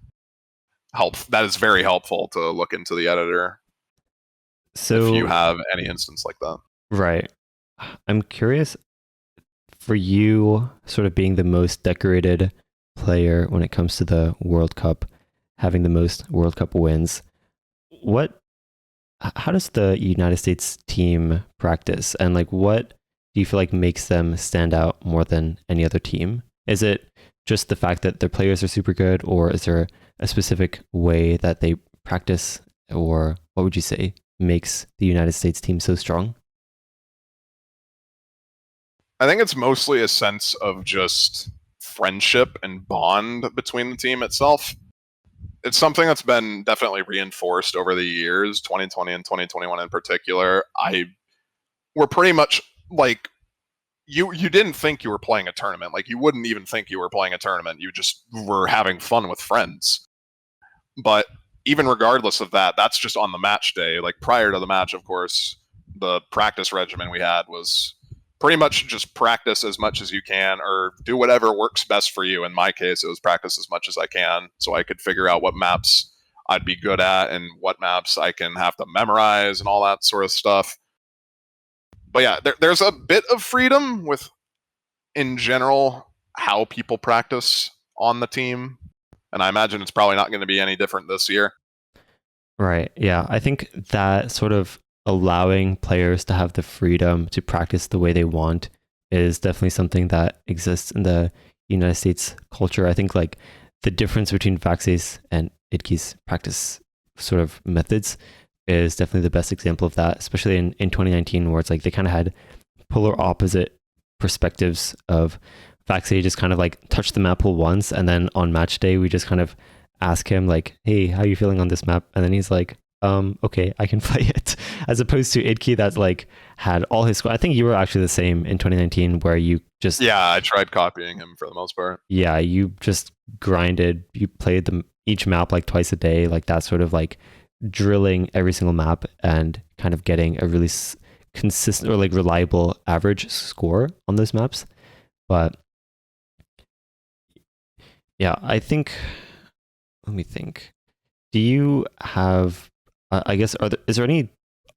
that is very helpful to look into the editor if you So, have any instance like that. right. I'm curious for you, sort of being the most decorated player when it comes to the World Cup, having the most World Cup wins. What how does the United States team practice, and like what do you feel like makes them stand out more than any other team? Is it just the fact that their players are super good, or is there a specific way that they practice, or what would you say makes the United States team so strong? I think it's mostly a sense of just friendship and bond between the team itself. It's something that's been definitely reinforced over the years, 2020 and 2021 in particular. I were pretty much like you didn't think you were playing a tournament. Like you wouldn't even think you were playing a tournament. You just were having fun with friends. But even regardless of that, that's just on the match day. Like prior to the match, of course, the practice regimen we had was pretty much just practice as much as you can or do whatever works best for you. In my case, it was practice as much as I can so I could figure out what maps I'd be good at and what maps I can have to memorize and all that sort of stuff. But yeah, there's a bit of freedom with, in general, how people practice on the team. And I imagine it's probably not going to be any different this year. Right. Yeah. I think that sort of allowing players to have the freedom to practice the way they want is definitely something that exists in the United States culture. I think like the difference between Vax's and Idke's practice sort of methods is definitely the best example of that, especially in 2019, where it's like they kind of had polar opposite perspectives of Vaxi just kind of like touched the map pool once, and then on match day we just kind of ask him like, "Hey, how are you feeling on this map?" And then he's like, okay, I can play it." As opposed to Idke that like had all his squad. I think you were actually the same in 2019, where you just Yeah, I tried copying him for the most part. yeah, you just grinded. You played each map like twice a day, like that sort of like drilling every single map and kind of getting a really consistent or like reliable average score on those maps. But yeah, I think, let me think. Do you have, I guess, is there any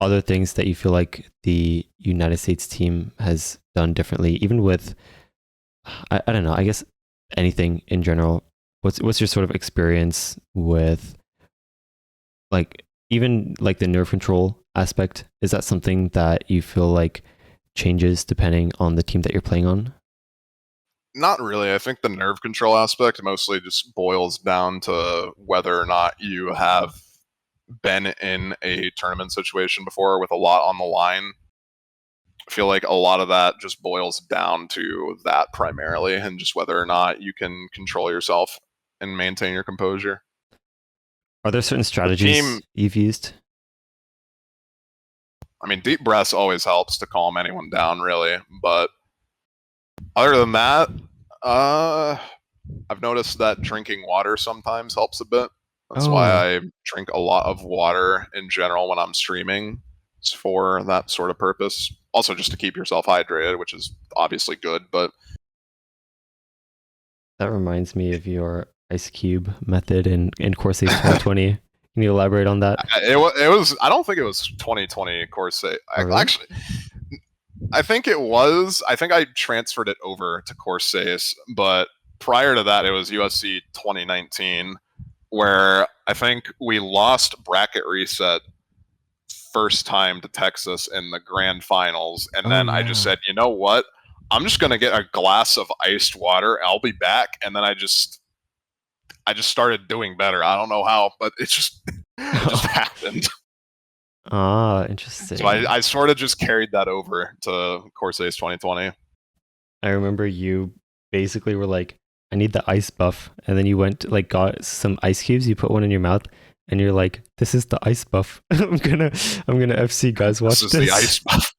other things that you feel like the United States team has done differently, even with, I don't know, I guess anything in general? What's your sort of experience with like even like the nerve control aspect? Is that something that you feel like changes depending on the team that you're playing on? Not really. I think the nerve control aspect mostly just boils down to whether or not you have been in a tournament situation before with a lot on the line. I feel like a lot of that just boils down to that primarily, and just whether or not you can control yourself and maintain your composure. Are there certain The team, strategies you've used? I mean, deep breaths always helps to calm anyone down, really. But other than that, uh, I've noticed that drinking water sometimes helps a bit. That's why Oh, I drink a lot of water in general when I'm streaming. It's for that sort of purpose. Also, just to keep yourself hydrated, which is obviously good. But that reminds me of your ice cube method in Core Saves 2020. Can you elaborate on that? It was. I don't think it was 2020 Corsair. Oh, really? Actually, I think it was. I think I transferred it over to Corsair, but prior to that, it was USC 2019, where I think we lost bracket reset first time to Texas in the grand finals, and Oh, then I just yeah. said, you know what? I'm just gonna get a glass of iced water. I'll be back, and then I just started doing better. I don't know how, but it just happened. Ah, So interesting. I sort of just carried that over to Corsairs 2020. I remember you basically were like, I need the ice buff. And then you went like got some ice cubes, you put one in your mouth, and you're like, this is the ice buff. I'm gonna FC guys This watch is the this. ice buff,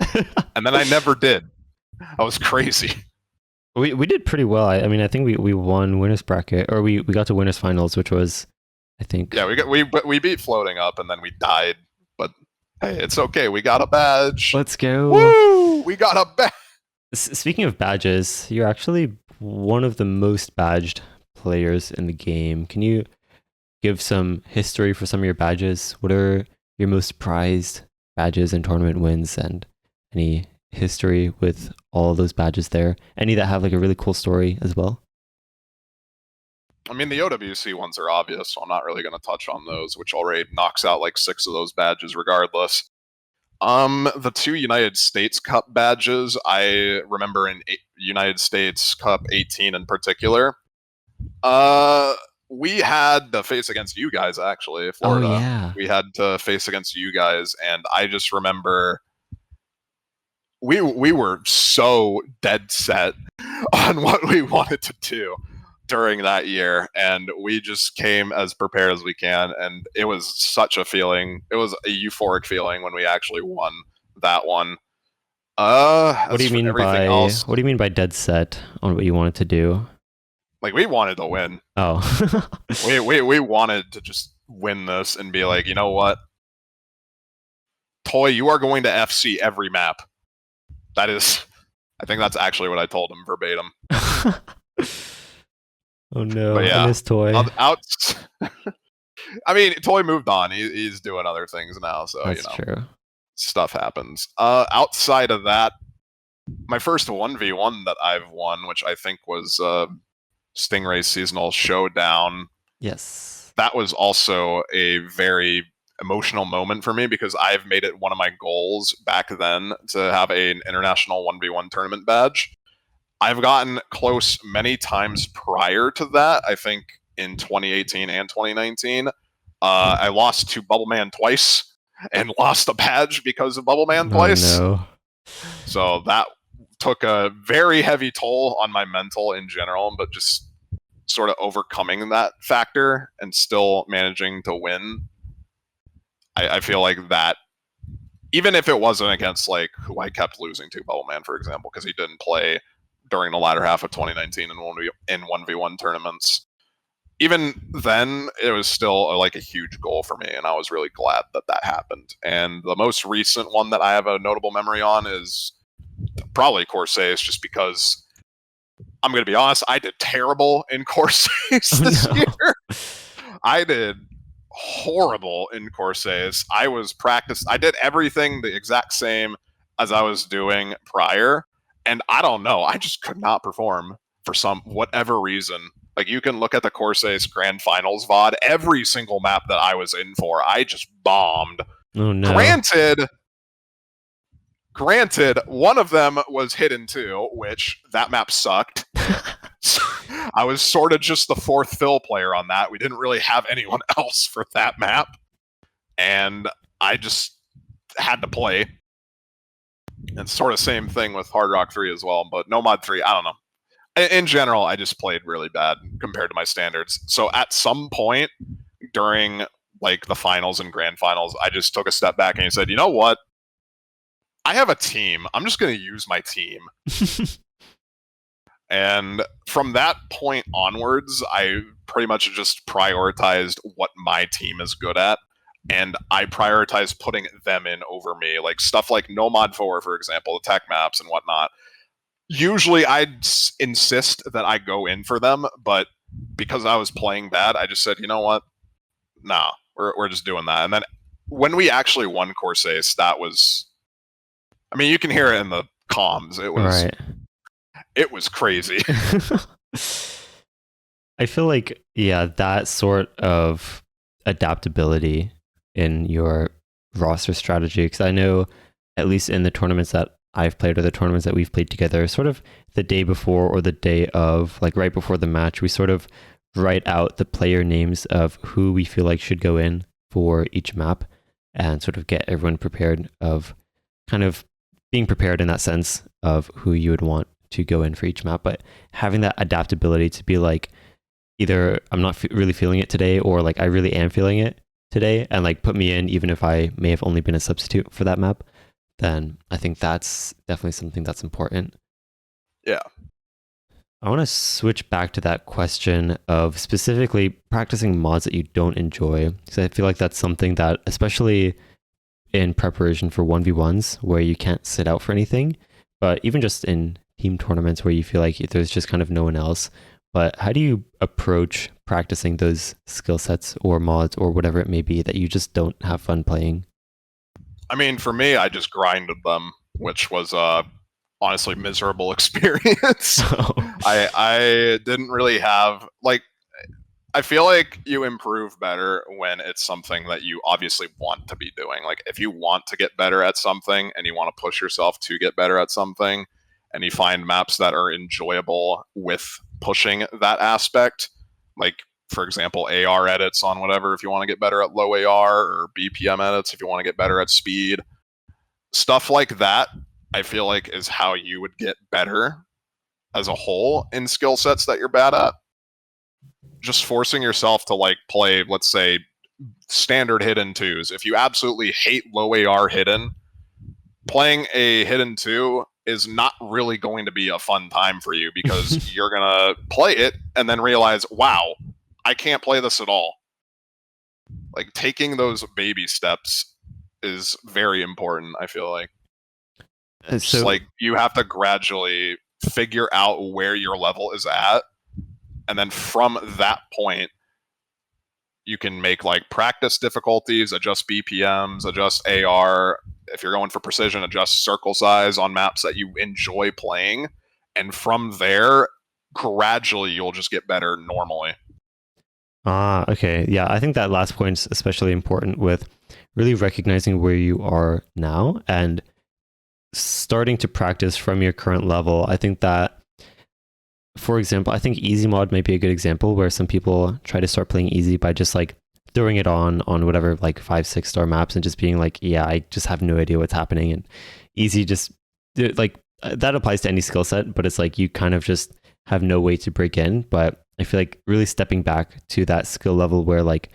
and then I never did. I was crazy. We did pretty well. I mean, I think we won winners bracket, or we got to winners finals, which was, I think. Yeah, we beat floating up, and then we died. But hey, it's okay. We got a badge. Let's go. Woo! We got a badge. Speaking of badges, you're actually one of the most badged players in the game. Can you give some history for some of your badges? What are your most prized badges and tournament wins, and any history with all of those badges there? Any that have like a really cool story as well? I mean, the OWC ones are obvious, so I'm not really going to touch on those, which already knocks out like 6 of those badges regardless. The 2 United States Cup badges, I remember in United States Cup 18 in particular. We had to face against you guys actually, Florida. Oh yeah. We had to face against you guys, and I just remember we were so dead set on what we wanted to do during that year, and we just came as prepared as we can, and it was such a feeling. It was a euphoric feeling when we actually won that one. What do As you for mean everything by else, what do you mean by dead set on what you wanted to do? like we wanted to win. Oh. We wanted to just win this and be like, you know what, Toy, you are going to FC every map. That is, I think that's actually what I told him verbatim. Oh no, But I yeah, miss Toy. I mean, Toy moved on. He's doing other things now, so That's true. stuff happens. Outside of that, my first 1v1 that I've won, which I think was Stingray's seasonal showdown. Yes. That was also a very emotional moment for me because I've made it one of my goals back then to have an international 1v1 tournament badge. I've gotten close many times prior to that. I think in 2018 and 2019, I lost to Bubble Man twice and lost a badge because of Bubble Man Oh twice. no. So that took a very heavy toll on my mental in general, but just sort of overcoming that factor and still managing to win. I feel like that, even if it wasn't against like who I kept losing to, Bubble Man, for example, because he didn't play during the latter half of 2019 in 1v1 tournaments. Even then, it was still like a huge goal for me, and I was really glad that that happened. And the most recent one that I have a notable memory on is probably Corsairs, just because I'm going to be honest, I did terrible in Corsairs this year. I did horrible in Corsairs. I did everything the exact same as I was doing prior, and I don't know, I just could not perform for some whatever reason. Like, you can look at the Corsairs Grand Finals VOD, every single map that I was in for, I just bombed. Oh no. Granted, one of them was Hidden 2, which that map sucked. I was sort of just the fourth fill player on that. We didn't really have anyone else for that map, and I just had to play. And sort of same thing with Hard Rock 3 as well, but Nomad 3, I don't know. In general, I just played really bad compared to my standards. So at some point during like the finals and grand finals, I just took a step back and I said, you know what? I have a team. I'm just going to use my team. And from that point onwards, I pretty much just prioritized what my team is good at. And I prioritized putting them in over me. Like stuff like Nomad 4, for example, the tech maps and whatnot. Usually I'd insist that I go in for them, but because I was playing bad, I just said, you know what? Nah, we're just doing that. And then when we actually won Course Ace, that was, I mean, you can hear it in the comms. Right. It was crazy. I feel like, yeah, that sort of adaptability in your roster strategy, because I know, at least in the tournaments that I've played or the tournaments that we've played together, sort of the day before or the day of, like right before the match, we sort of write out the player names of who we feel like should go in for each map and sort of get everyone prepared of kind of being prepared in that sense of who you would want to go in for each map. But having that adaptability to be like, either I'm not really feeling it today, or like I really am feeling it today, and like put me in even if I may have only been a substitute for that map, then I think that's definitely something that's important. Yeah. I want to switch back to that question of specifically practicing mods that you don't enjoy, because I feel like that's something that, especially in preparation for 1v1s where you can't sit out for anything, but even just in team tournaments where you feel like there's just kind of no one else. But how do you approach practicing those skill sets or mods or whatever it may be that you just don't have fun playing? I mean, for me, I just grinded them, which was honestly miserable experience. I didn't really have like, I feel like you improve better when it's something that you obviously want to be doing. Like if you want to get better at something and you want to push yourself to get better at something, and you find maps that are enjoyable with pushing that aspect, like for example, AR edits on whatever if you want to get better at low AR, or BPM edits if you want to get better at speed. Stuff like that, I feel like is how you would get better as a whole in skill sets that you're bad at. Just forcing yourself to like play, let's say, standard hidden twos. If you absolutely hate low AR hidden, playing a hidden two is not really going to be a fun time for you, because you're going to play it and then realize, wow, I can't play this at all. Like taking those baby steps is very important, I feel like. Just like you have to gradually figure out where your level is at, and then from that point you can make like practice difficulties, adjust BPMs, adjust AR. If you're going for precision, adjust circle size on maps that you enjoy playing, and from there gradually you'll just get better normally. Okay. Yeah, I think that last point's especially important, with really recognizing where you are now and starting to practice from your current level. I think that, for example, I think easy mod might be a good example, where some people try to start playing easy by just like throwing it on whatever, like 5-6 star maps, and just being like, yeah, I just have no idea what's happening. And easy just like that applies to any skill set, but it's like you kind of just have no way to break in. But I feel like really stepping back to that skill level where like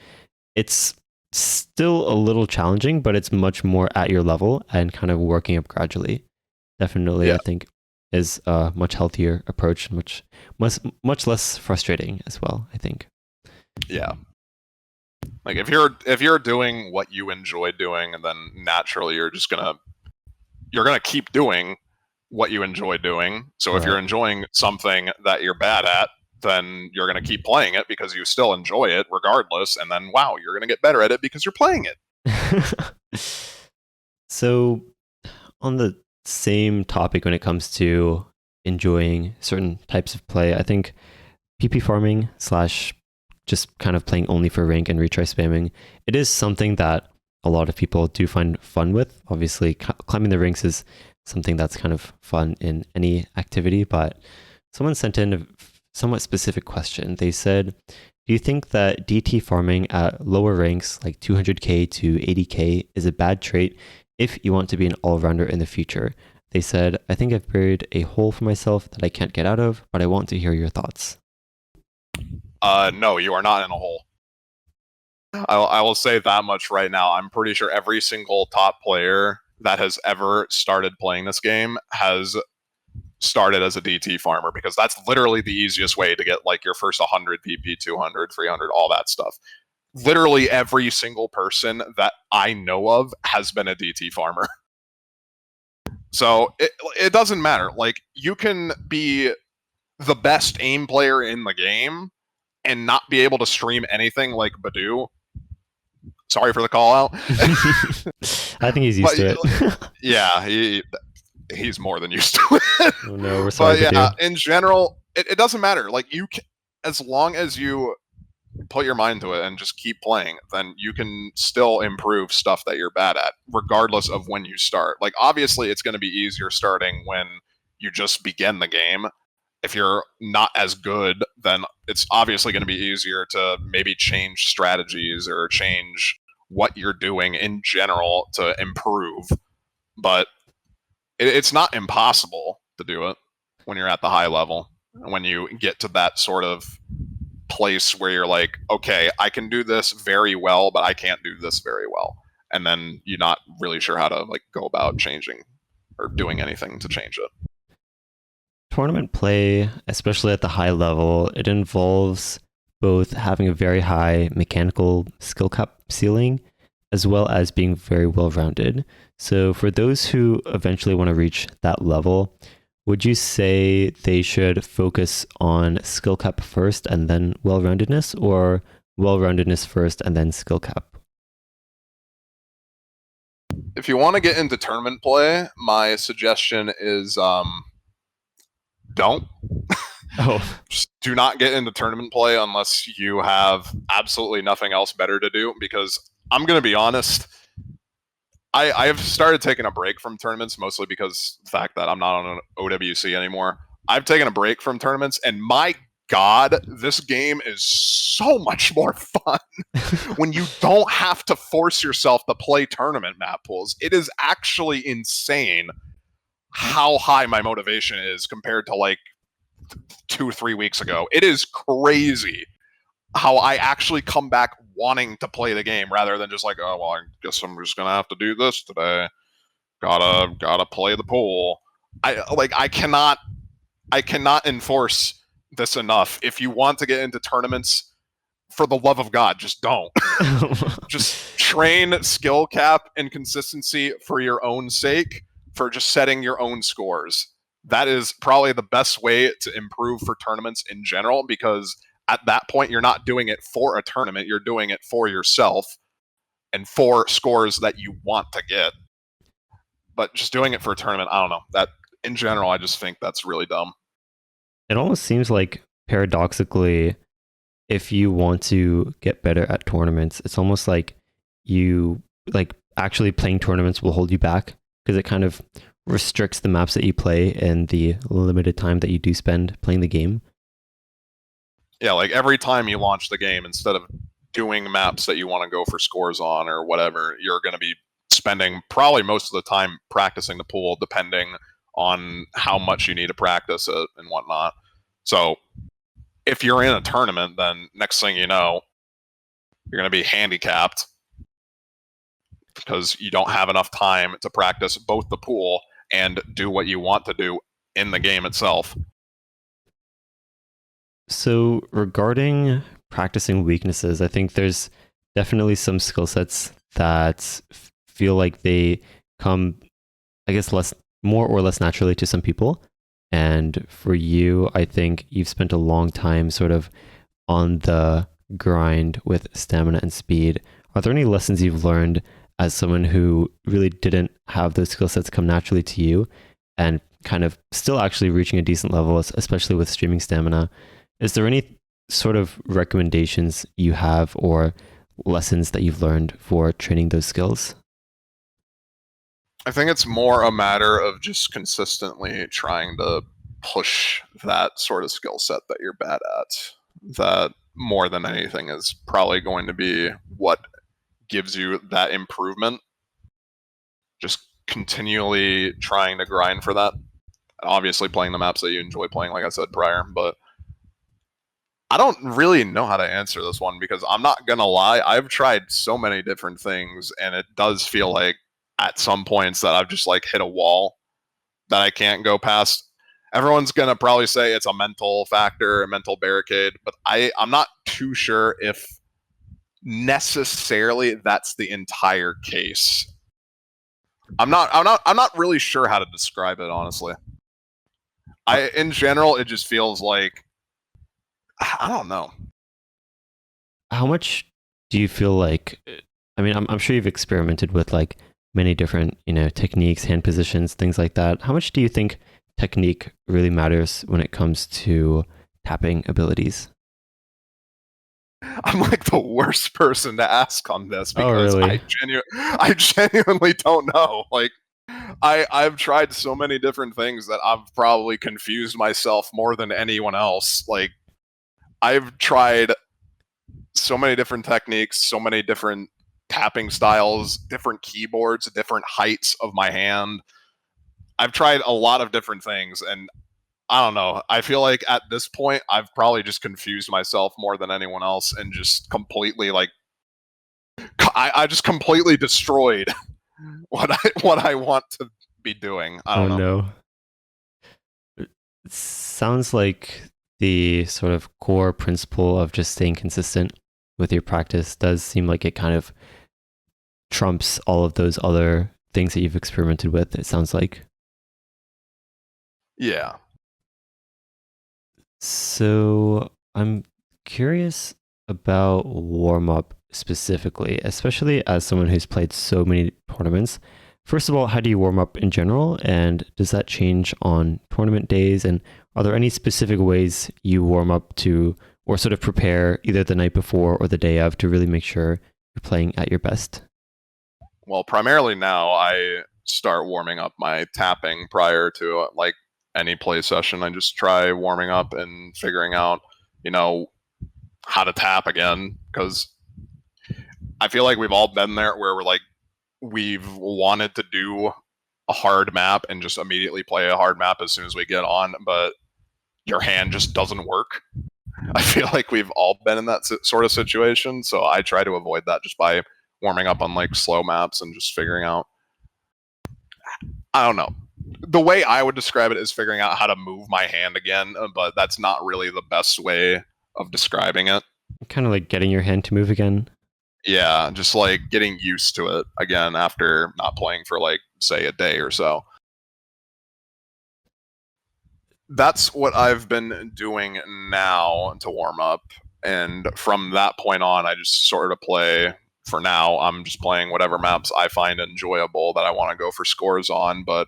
it's still a little challenging, but it's much more at your level, and kind of working up gradually, definitely, yeah. I think is a much healthier approach, much less frustrating as well, I think. Yeah. Like if you're doing what you enjoy doing, and then naturally you're gonna keep doing what you enjoy doing. So if you're enjoying something that you're bad at, then you're going to keep playing it because you still enjoy it regardless. And then, wow, you're going to get better at it because you're playing it. So on the same topic, when it comes to enjoying certain types of play, I think PP farming / just kind of playing only for rank and retry spamming, it is something that a lot of people do find fun with. Obviously, climbing the ranks is something that's kind of fun in any activity, but someone sent in a somewhat specific question. They said, do you think that DT farming at lower ranks like 200k to 80k is a bad trait if you want to be an all-rounder in the future? They said, I think I've buried a hole for myself that I can't get out of, but I want to hear your thoughts. No, you are not in a hole. I will say that much right now. I'm pretty sure every single top player that has ever started playing this game has started as a DT farmer, because that's literally the easiest way to get like your first 100 PP, 200, 300, all that stuff. Literally every single person that I know of has been a DT farmer. So it doesn't matter. Like you can be the best aim player in the game and not be able to stream anything like Badoo. Sorry for the call out. I think he's used to it. Yeah, he's more than used to it. Oh no, we're sorry. But yeah, in general, it doesn't matter. Like you can, as long as you put your mind to it and just keep playing, then you can still improve stuff that you're bad at, regardless of when you start. Like obviously, it's going to be easier starting when you just begin the game. If you're not as good, then it's obviously going to be easier to maybe change strategies or change what you're doing in general to improve. But it's not impossible to do it when you're at the high level. When you get to that sort of place where you're like, okay, I can do this very well, but I can't do this very well. And then you're not really sure how to like go about changing or doing anything to change it. Tournament play, especially at the high level, it involves both having a very high mechanical skill cap ceiling as well as being very well rounded. So, for those who eventually want to reach that level, would you say they should focus on skill cap first and then well roundedness, or well roundedness first and then skill cap? If you want to get into tournament play, my suggestion is don't. Oh, Just do not get into tournament play unless you have absolutely nothing else better to do. Because I'm going to be honest, I've started taking a break from tournaments mostly because the fact that I'm not on an OWC anymore. I've taken a break from tournaments, and my God, this game is so much more fun when you don't have to force yourself to play tournament map pools. It is actually insane how high my motivation is compared to like 2 or 3 weeks ago. It is crazy how I actually come back wanting to play the game rather than just like, oh well, I guess I'm just gonna have to do this today. Gotta play the pool. I cannot enforce this enough. If you want to get into tournaments, for the love of God, just don't. Just train skill cap and consistency for your own sake, for just setting your own scores. That is probably the best way to improve for tournaments in general, because at that point, you're not doing it for a tournament, you're doing it for yourself and for scores that you want to get. But just doing it for a tournament, I don't know. That in general, I just think that's really dumb. it almost seems like paradoxically, if you want to get better at tournaments, it's almost like you like actually playing tournaments will hold you back because it kind of restricts the maps that you play and the limited time that you do spend playing the game. Yeah, like every time you launch the game, instead of doing maps that you want to go for scores on or whatever, you're going to be spending probably most of the time practicing the pool, depending on how much you need to practice it and whatnot. So if you're in a tournament, then next thing you know, you're going to be handicapped because you don't have enough time to practice both the pool and do what you want to do in the game itself. So, regarding practicing weaknesses, I think there's definitely some skill sets that feel like they come, I guess, more or less naturally to some people. And for you, I think you've spent a long time sort of on the grind with stamina and speed. Are there any lessons you've learned as someone who really didn't have those skill sets come naturally to you and kind of still actually reaching a decent level, especially with streaming stamina? Is there any sort of recommendations you have or lessons that you've learned for training those skills? I think it's more a matter of just consistently trying to push that sort of skill set that you're bad at. That more than anything is probably going to be what gives you that improvement. Just continually trying to grind for that. Obviously, playing the maps that you enjoy playing, like I said prior, but I don't really know how to answer this one because I'm not gonna lie, I've tried so many different things, and it does feel like at some points that I've just like hit a wall that I can't go past. Everyone's gonna probably say it's a mental factor, a mental barricade, but I'm not too sure if necessarily that's the entire case. I'm not really sure how to describe it, honestly. In general, it just feels like I don't know. How much do you feel like, I mean, I'm sure you've experimented with like many different, techniques, hand positions, things like that. How much do you think technique really matters when it comes to tapping abilities? I'm like the worst person to ask on this Oh, because really? I genuinely don't know. Like I've tried so many different things that I've probably confused myself more than anyone else. Like I've tried so many different techniques, so many different tapping styles, different keyboards, different heights of my hand. I've tried a lot of different things, and I don't know. I feel like at this point, I've probably just confused myself more than anyone else, and just completely like I just completely destroyed what I want to be doing. I Oh, don't know. no. It sounds like the sort of core principle of just staying consistent with your practice does seem like it kind of trumps all of those other things that you've experimented with, it sounds like. Yeah. So I'm curious about warm up specifically, especially as someone who's played so many tournaments. First of all, how do you warm up in general? And does that change on tournament days? And are there any specific ways you warm up to or sort of prepare either the night before or the day of to really make sure you're playing at your best? Well, primarily now I start warming up my tapping prior to like any play session. I just try warming up and figuring out, you know, how to tap again because I feel like we've all been there where we've wanted to do a hard map and just immediately play a hard map as soon as we get on, but your hand just doesn't work. I feel like we've all been in that sort of situation, so I try to avoid that just by warming up on like slow maps and just figuring out. I don't know. The way I would describe it is figuring out how to move my hand again, but that's not really the best way of describing it. Kind of like getting your hand to move again. Yeah, just like getting used to it again after not playing for like say a day or so. That's what I've been doing now to warm up. And from that point on, I just sort of play. For now, I'm just playing whatever maps I find enjoyable that I want to go for scores on. But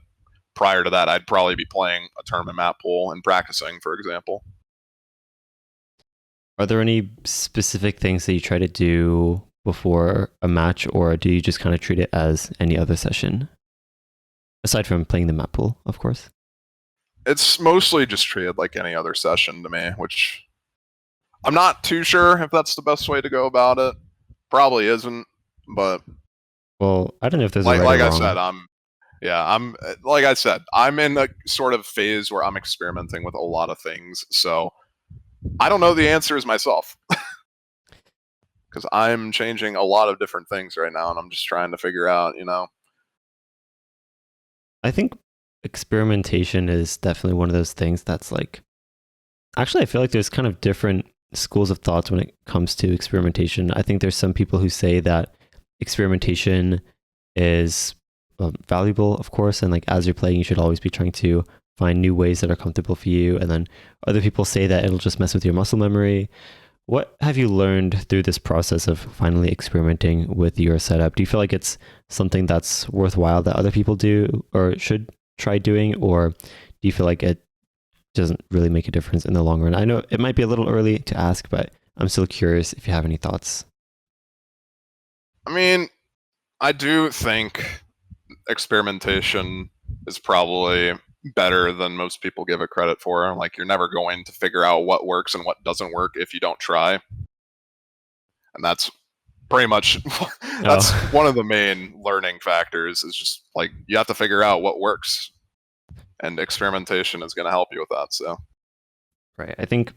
prior to that, I'd probably be playing a tournament map pool and practicing, for example. Are there any specific things that you try to do before a match, or do you just kind of treat it as any other session? Aside from playing the map pool, of course. It's mostly just treated like any other session to me, which I'm not too sure if that's the best way to go about it. Probably isn't, but Well, I don't know if there's a like right or like I said, wrong. I'm like I said, I'm in a sort of phase where I'm experimenting with a lot of things. So I don't know the answers myself because I'm changing a lot of different things right now, and I'm just trying to figure out, I think experimentation is definitely one of those things that's like, actually, I feel like there's kind of different schools of thoughts when it comes to experimentation. I think there's some people who say that experimentation is valuable, of course, and like as you're playing, you should always be trying to find new ways that are comfortable for you. And then other people say that it'll just mess with your muscle memory. What have you learned through this process of finally experimenting with your setup? Do you feel like it's something that's worthwhile that other people do or should try doing, or do you feel like it doesn't really make a difference in the long run? I know it might be a little early to ask, but I'm still curious if you have any thoughts. I mean, I do think experimentation is probably better than most people give it credit for. Like, you're never going to figure out what works and what doesn't work if you don't try. And that's pretty much that's Oh, one of the main learning factors is just like you have to figure out what works and experimentation is going to help you with that. So right. I think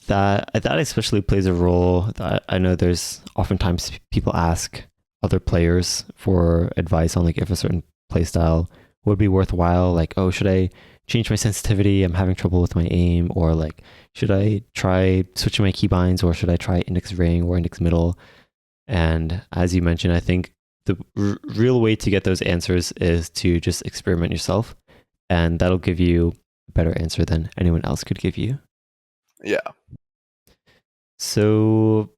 that especially plays a role. That I know there's oftentimes people ask other players for advice on like if a certain playstyle would be worthwhile. Like, oh, should I change my sensitivity? I'm having trouble with my aim, or like, should I try switching my keybinds, or should I try index ring or index middle? And as you mentioned, I think the real way to get those answers is to just experiment yourself, and that'll give you a better answer than anyone else could give you. yeah. So,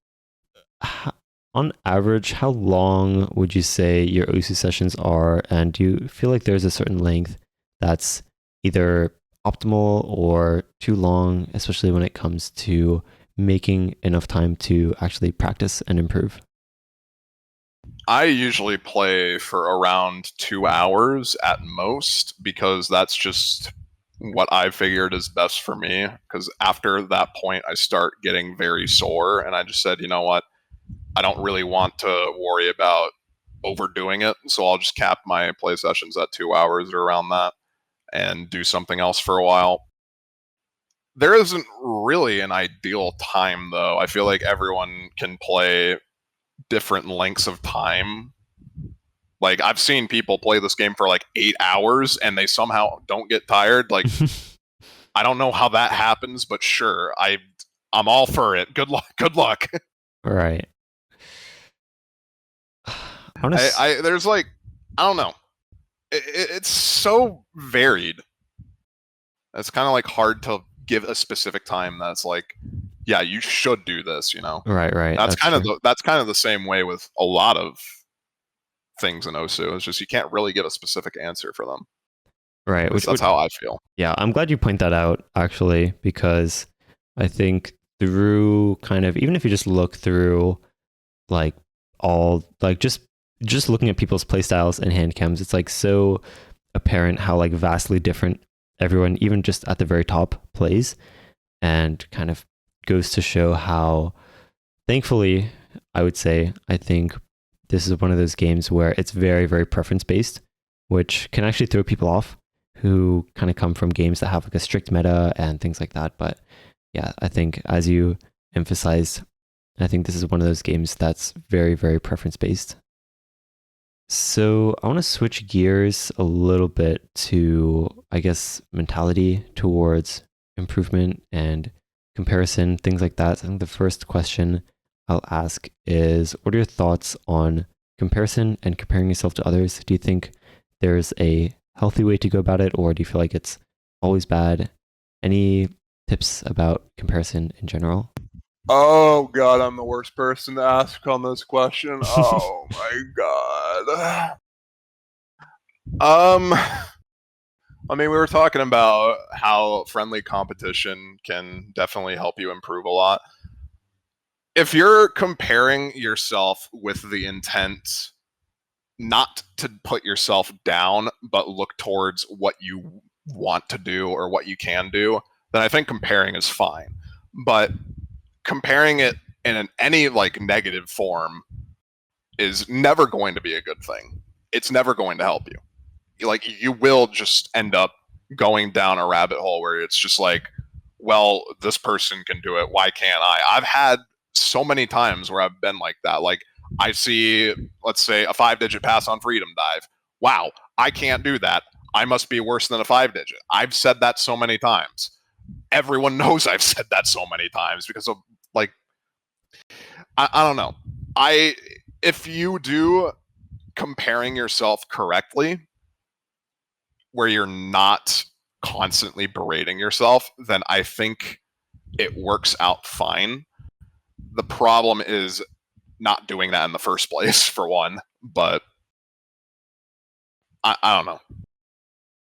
On average, how long would you say your OSU sessions are? And do you feel like there's a certain length that's either optimal or too long, especially when it comes to making enough time to actually practice and improve? I usually play for around 2 hours at most because that's just what I figured is best for me. Because after that point, I start getting very sore, and I just said, you know what? I don't really want to worry about overdoing it, so I'll just cap my play sessions at 2 hours or around that and do something else for a while. There isn't really an ideal time, though. I feel like everyone can play different lengths of time. Like I've seen people play this game for like 8 hours and they somehow don't get tired. Like I don't know how that happens, but sure, I'm all for it. Good luck. Good luck. Right. Honest. I there's like I don't know. It's so varied. It's kind of like hard to give a specific time that's like, yeah, you should do this. You know, Right, right. That's true. that's kind of the same way with a lot of things in OSU. It's just you can't really give a specific answer for them. Right. At least that's how I feel. Yeah, I'm glad you point that out actually, because I think through kind of, even if you just look through like all like just looking at people's playstyles and hand chems, it's like so apparent how like vastly different everyone, even just at the very top, plays, and kind of goes to show how, thankfully, I would say, I think this is one of those games where it's very, very preference based, which can actually throw people off who kind of come from games that have like a strict meta and things like that. But yeah, I think as you emphasized, I think this is one of those games that's very, very preference based. So I want to switch gears a little bit to, I guess, mentality towards improvement and comparison, things like that. So I think the first question I'll ask is, what are your thoughts on comparison and comparing yourself to others? Do you think there's a healthy way to go about it, or do you feel like it's always bad? Any tips about comparison in general? Oh god, I'm the worst person to ask on this question. Oh my god. I mean, we were talking about how friendly competition can definitely help you improve a lot. If you're comparing yourself with the intent not to put yourself down, but look towards what you want to do or what you can do, then I think comparing is fine. But comparing it in any like negative form is never going to be a good thing. It's never going to help you. Like you will just end up going down a rabbit hole where it's just like, well, this person can do it. Why can't I? I've had so many times where I've been like that. Like I see, let's say, a 5-digit pass on freedom dive. Wow, I can't do that. I must be worse than a 5-digit. I've said that so many times. Everyone knows I've said that so many times because of like I don't know. I if you do comparing yourself correctly, where you're not constantly berating yourself, then I think it works out fine. The problem is not doing that in the first place, for one. But I don't know.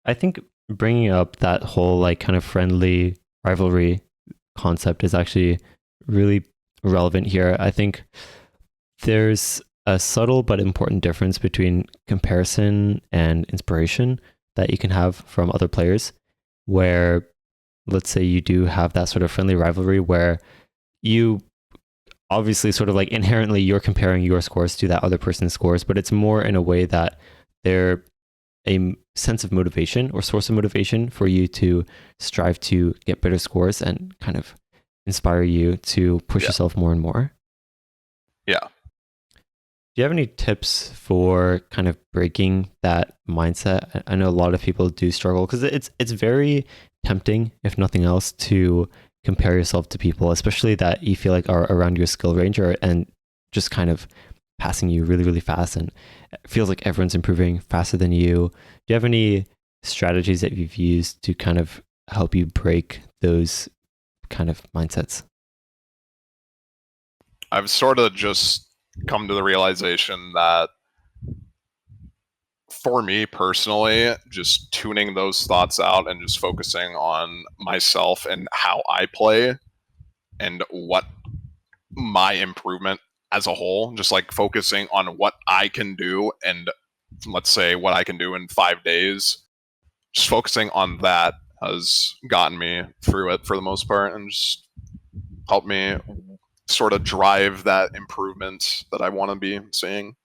I think bringing up that whole like kind of friendly rivalry concept is actually really relevant here. I think there's a subtle but important difference between comparison and inspiration that you can have from other players, where let's say you do have that sort of friendly rivalry where you obviously sort of like inherently you're comparing your scores to that other person's scores, but it's more in a way that they're a sense of motivation or source of motivation for you to strive to get better scores and kind of inspire you to push yourself more and more. Yeah. Do you have any tips for kind of breaking that mindset? I know a lot of people do struggle because it's very tempting, if nothing else, to compare yourself to people, especially that you feel like are around your skill range or and just kind of passing you really, really fast, and it feels like everyone's improving faster than you. Do you have any strategies that you've used to kind of help you break those kind of mindsets? I've sort of just come to the realization that for me personally, just tuning those thoughts out and just focusing on myself and how I play and what my improvement as a whole, just like focusing on what I can do and let's say what I can do in 5 days, just focusing on that has gotten me through it for the most part and just helped me sort of drive that improvement that I want to be seeing.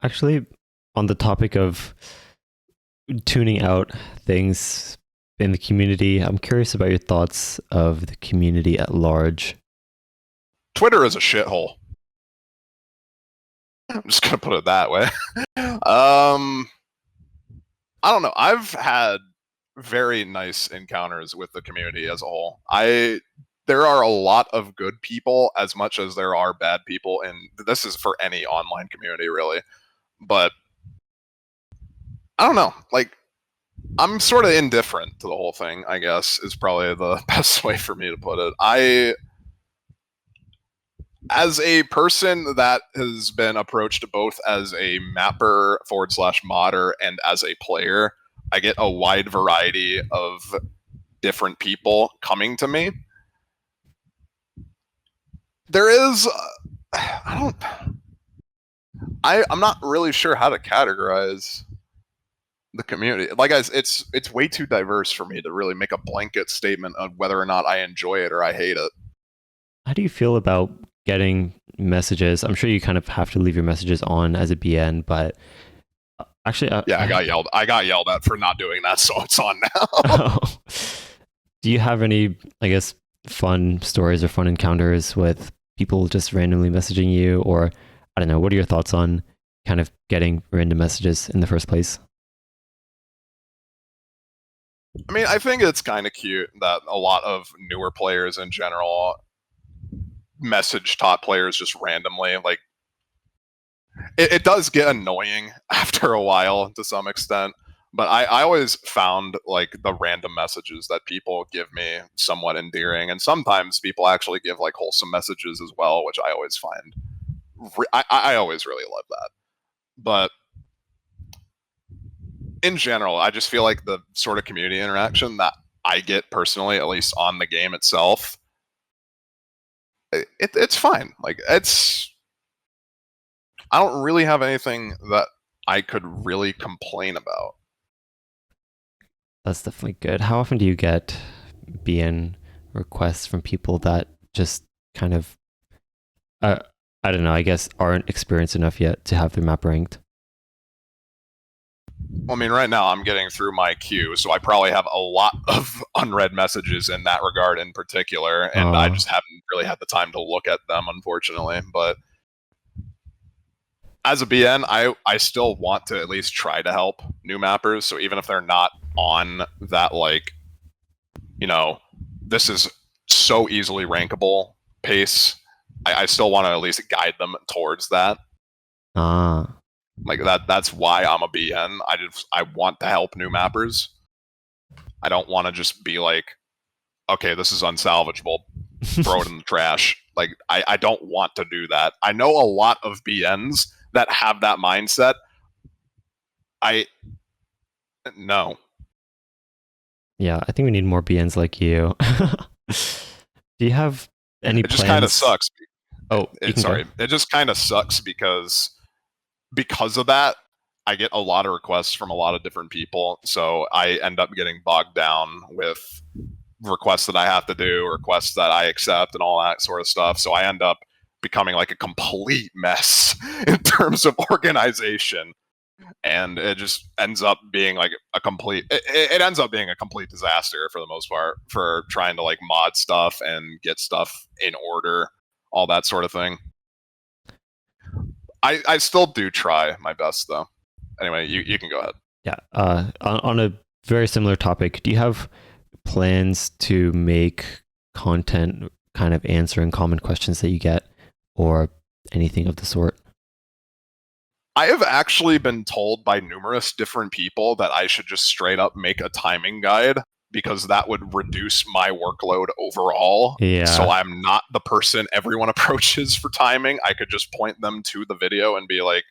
Actually, on the topic of tuning out things in the community, I'm curious about your thoughts of the community at large. Twitter is a shithole. I'm just gonna put it that way. I don't know. I've had very nice encounters with the community as a whole. There are a lot of good people as much as there are bad people, and this is for any online community really. But I don't know. Like I'm sort of indifferent to the whole thing, I guess, is probably the best way for me to put it. As a person that has been approached both as a mapper / modder and as a player, I get a wide variety of different people coming to me. There is, I'm not really sure how to categorize the community. Like, guys, it's way too diverse for me to really make a blanket statement of whether or not I enjoy it or I hate it. How do you feel about getting messages? I'm sure you kind of have to leave your messages on as a BN, but actually, yeah, I got yelled at for not doing that, so it's on now. Oh. Do you have any, I guess, fun stories or fun encounters with people just randomly messaging you, or I don't know, what are your thoughts on kind of getting random messages in the first place? I mean, I think it's kind of cute that a lot of newer players in general message top players just randomly. Like, it does get annoying after a while to some extent, but I always found like the random messages that people give me somewhat endearing, and sometimes people actually give like wholesome messages as well, which I always find. I always really love that. But in general, I just feel like the sort of community interaction that I get personally, at least on the game itself, it's fine. Like I don't really have anything that I could really complain about. That's definitely good. How often do you get BN requests from people that just kind of, I don't know, I guess aren't experienced enough yet to have their map ranked? I mean, right now I'm getting through my queue, so I probably have a lot of unread messages in that regard in particular, and I just haven't really had the time to look at them, unfortunately. But as a BN, I still want to at least try to help new mappers. So even if they're not on that, like, you know, this is so easily rankable pace, I still want to at least guide them towards that. Like that's why I'm a BN. I want to help new mappers. I don't want to just be like, okay, this is unsalvageable, throw it in the trash. Like I don't want to do that. I know a lot of BNs that have that mindset. No. Yeah, I think we need more BNs like you. Do you have any plans? It just kind of sucks. Oh, sorry. It just kind of sucks because of that, I get a lot of requests from a lot of different people. So I end up getting bogged down with requests that I have to do, requests that I accept, and all that sort of stuff. So I end up becoming like a complete mess in terms of organization. And it just ends up being like a complete, it ends up being a complete disaster for the most part for trying to like mod stuff and get stuff in order, all that sort of thing. I still do try my best though. Anyway, you can go ahead. Yeah. On a very similar topic, do you have plans to make content kind of answering common questions that you get or anything of the sort? I have actually been told by numerous different people that I should just straight up make a timing guide because that would reduce my workload overall. So Yeah. I'm not the person everyone approaches for timing. I could just point them to the video and be like,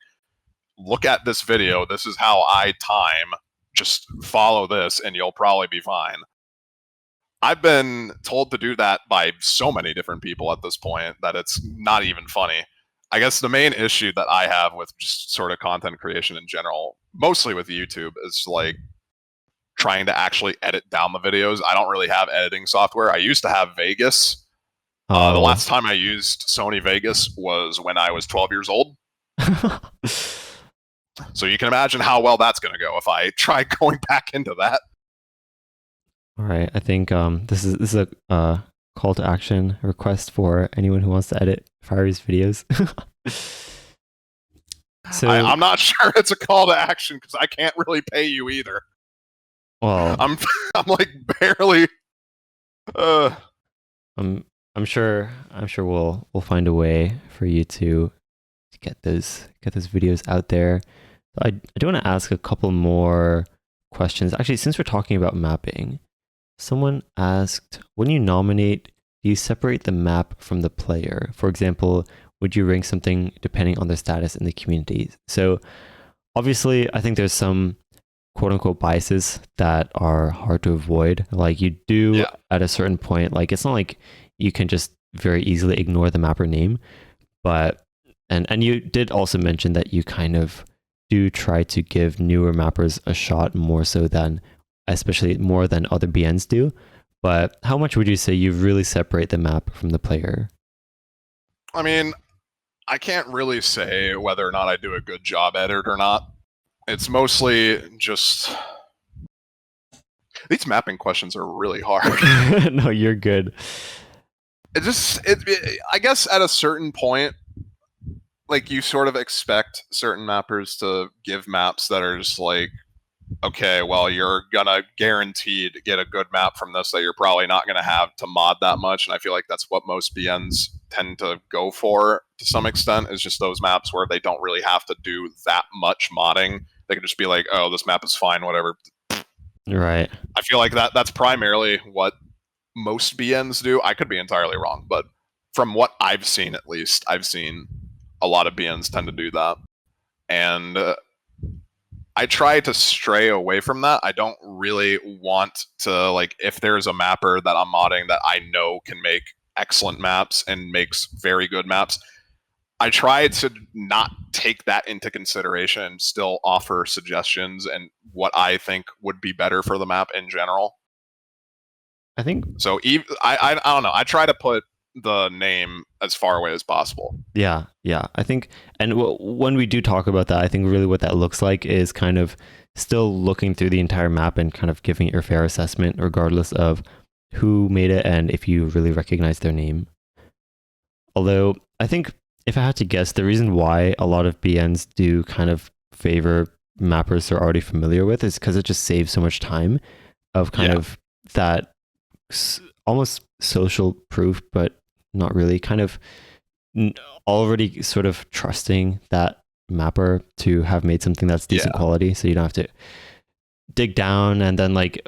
look at this video. This is how I time. Just follow this and you'll probably be fine. I've been told to do that by so many different people at this point that it's not even funny. I guess the main issue that I have with just sort of content creation in general, mostly with YouTube, is like trying to actually edit down the videos. I don't really have editing software. I used to have Vegas. The Oh. last time I used Sony Vegas was when I was 12 years old. So you can imagine how well that's going to go if I try going back into that. All right. I think this is a call to action request for anyone who wants to edit Fiery's videos. So I'm not sure it's a call to action because I can't really pay you either. well, I'm like barely. I'm sure we'll find a way for you to get those videos out there. I do want to ask a couple more questions. Actually, since we're talking about mapping, someone asked, when you nominate, do you separate the map from the player? For example, would you rank something depending on their status in the community? So obviously, I think there's some quote unquote biases that are hard to avoid. Like you do at a certain point, like it's not like you can just very easily ignore the mapper name, but and you did also mention that you kind of do try to give newer mappers a shot more so than, especially more than other BNs do. But how much would you say you really separate the map from the player? I mean, I can't really say whether or not I do a good job at it or not. It's mostly just these mapping questions are really hard. No, you're good. I guess at a certain point, like you sort of expect certain mappers to give maps that are just like, okay, well, you're gonna guaranteed get a good map from this that you're probably not gonna have to mod that much. And I feel like that's what most BNs tend to go for to some extent, is just those maps where they don't really have to do that much modding. They can just be like, oh, this map is fine, whatever. Right. I feel like that's primarily what most BNs do. I could be entirely wrong, but from what I've seen, at least, I've seen a lot of BNs tend to do that. And I try to stray away from that. I don't really want to, like, if there's a mapper that I'm modding that I know can make excellent maps and makes very good maps, I try to not take that into consideration and still offer suggestions and what I think would be better for the map in general. I think so. I don't know. I try to put the name as far away as possible. Yeah. I think, and when we do talk about that, I think really what that looks like is kind of still looking through the entire map and kind of giving it your fair assessment, regardless of who made it and if you really recognize their name. Although I think if I had to guess, the reason why a lot of BNs do kind of favor mappers they're already familiar with is because it just saves so much time of kind of that almost social proof, but not really, kind of already sort of trusting that mapper to have made something that's decent quality, so you don't have to dig down. And then like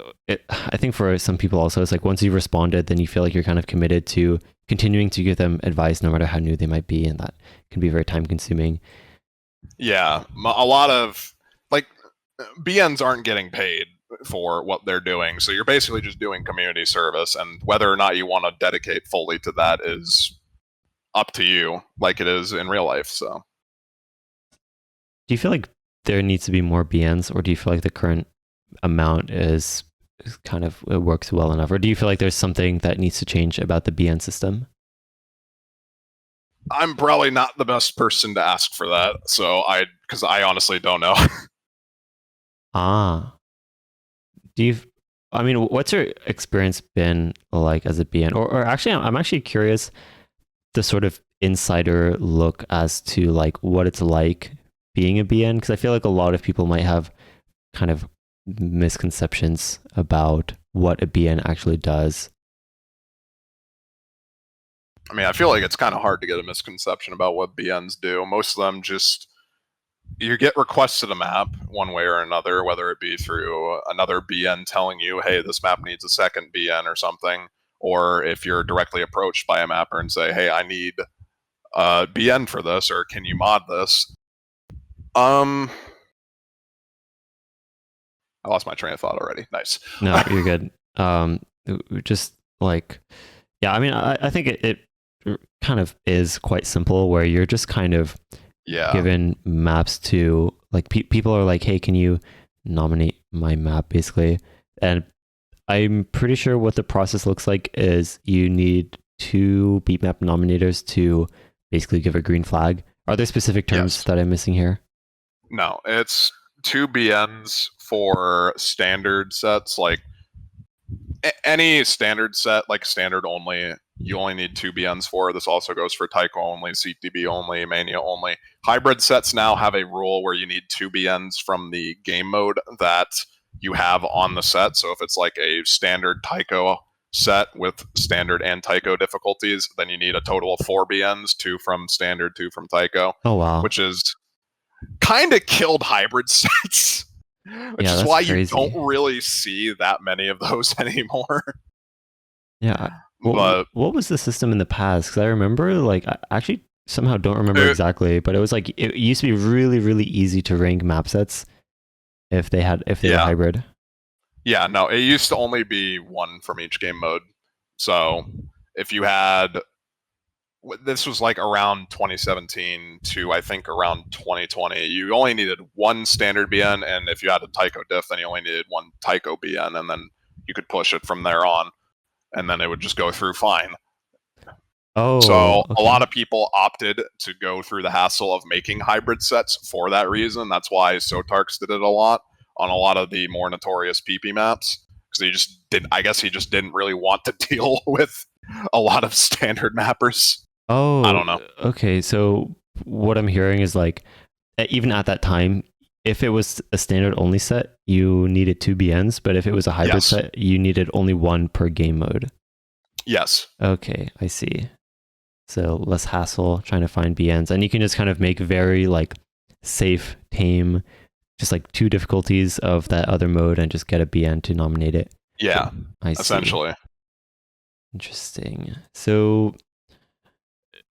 I think for some people also, it's like once you've responded, then you feel like you're kind of committed to continuing to give them advice no matter how new they might be, and that can be very time consuming. A lot of like BNs aren't getting paid for what they're doing, so you're basically just doing community service, and whether or not you want to dedicate fully to that is up to you, like it is in real life. So do you feel like there needs to be more BNs, or do you feel like the current amount is kind of, it works well enough, or do you feel like there's something that needs to change about the BN system? I'm probably not the best person to ask for that, because I honestly don't know. I mean, what's your experience been like as a BN? Or actually, I'm actually curious the sort of insider look as to like what it's like being a BN, because I feel like a lot of people might have kind of misconceptions about what a BN actually does. I mean, I feel like it's kind of hard to get a misconception about what BNs do. Most of them just you get requests to the map one way or another, whether it be through another BN telling you, hey, this map needs a second BN or something, or if you're directly approached by a mapper and say, hey, I need a BN for this, or can you mod this? I lost my train of thought already. Nice. No, you're good. Just like, yeah, I mean, I think it kind of is quite simple where you're just kind of Yeah. given maps to like people are like, hey, can you nominate my map basically? And I'm pretty sure what the process looks like is you need 2 beatmap nominators to basically give a green flag. Are there specific terms Yes. that I'm missing here? No, it's 2 BNs for standard sets. Like any standard set, like standard only, you only need 2 BNs for. This also goes for Taiko only, CTB only, Mania only. Hybrid sets now have a rule where you need 2 BNs from the game mode that you have on the set. So if it's like a standard Taiko set with standard and Taiko difficulties, then you need a total of 4 BNs, 2 from standard, 2 from Taiko, Oh wow. which is kind of killed hybrid sets. Which Yeah, is that's why crazy. you don't really see that many of those anymore. Yeah. But What was the system in the past? Because I remember, like, I actually somehow don't remember it, exactly, but it was like it used to be really, really easy to rank map sets if they were yeah, hybrid. yeah, no, it used to only be 1 from each game mode. So if you had, this was like around 2017 to I think around 2020, you only needed 1 standard BN, and if you had a Taiko diff, then you only needed 1 Taiko BN, and then you could push it from there on, and then it would just go through fine. Oh, So okay. a lot of people opted to go through the hassle of making hybrid sets for that reason. That's why Sotarks did it a lot on a lot of the more notorious PP maps, because he just didn't. I guess he just didn't really want to deal with a lot of standard mappers. I Oh, don't know. okay. So what I'm hearing is like, even at that time, if it was a standard only set, you needed 2 BNs, but if it was a hybrid Yes. set, you needed only 1 per game mode. Yes. Okay, I see. So less hassle trying to find BNs, and you can just kind of make very like safe, tame, just like 2 difficulties of that other mode, and just get a BN to nominate it. Yeah. I see. Essentially. Interesting. So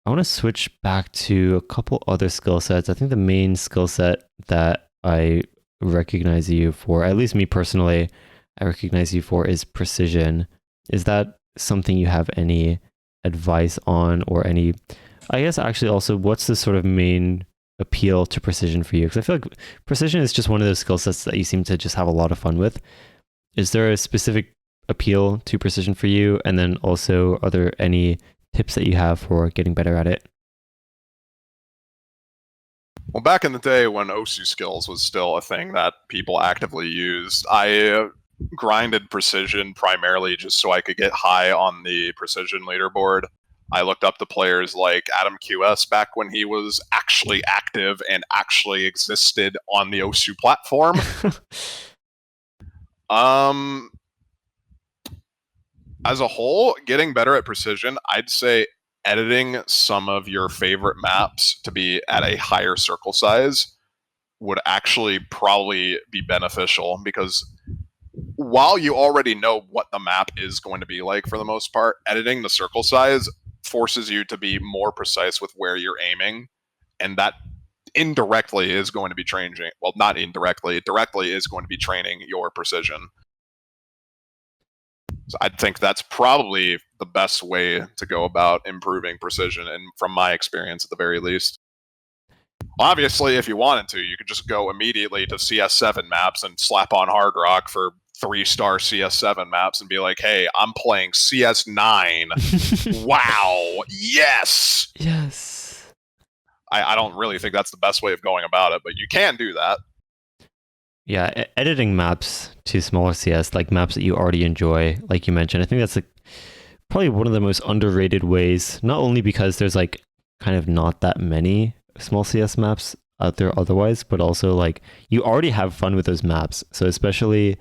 I want to switch back to a couple other skill sets. I think the main skill set that I recognize you for, at least me personally, I recognize you for is precision. Is that something you have any advice on, or any, I guess actually also, what's the sort of main appeal to precision for you? Because I feel like precision is just one of those skill sets that you seem to just have a lot of fun with. Is there a specific appeal to precision for you? And then also, are there any tips that you have for getting better at it? Well, back in the day when OSU skills was still a thing that people actively used, I grinded precision primarily just so I could get high on the precision leaderboard. I looked up to players like Adam QS back when he was actually active and actually existed on the OSU platform. As a whole, getting better at precision, I'd say editing some of your favorite maps to be at a higher circle size would actually probably be beneficial, because while you already know what the map is going to be like for the most part, editing the circle size forces you to be more precise with where you're aiming, and that indirectly is going to be training. Well, not indirectly, directly is going to be training your precision. So I think that's probably the best way to go about improving precision, and from my experience at the very least. Obviously, if you wanted to, you could just go immediately to CS7 maps and slap on Hard Rock for 3-star CS7 maps and be like, hey, I'm playing CS9. Wow. Yes. Yes. I don't really think that's the best way of going about it, but you can do that. Yeah, editing maps to smaller CS, like maps that you already enjoy, like you mentioned, I think that's like probably one of the most underrated ways, not only because there's like kind of not that many small CS maps out there otherwise, but also like you already have fun with those maps. So especially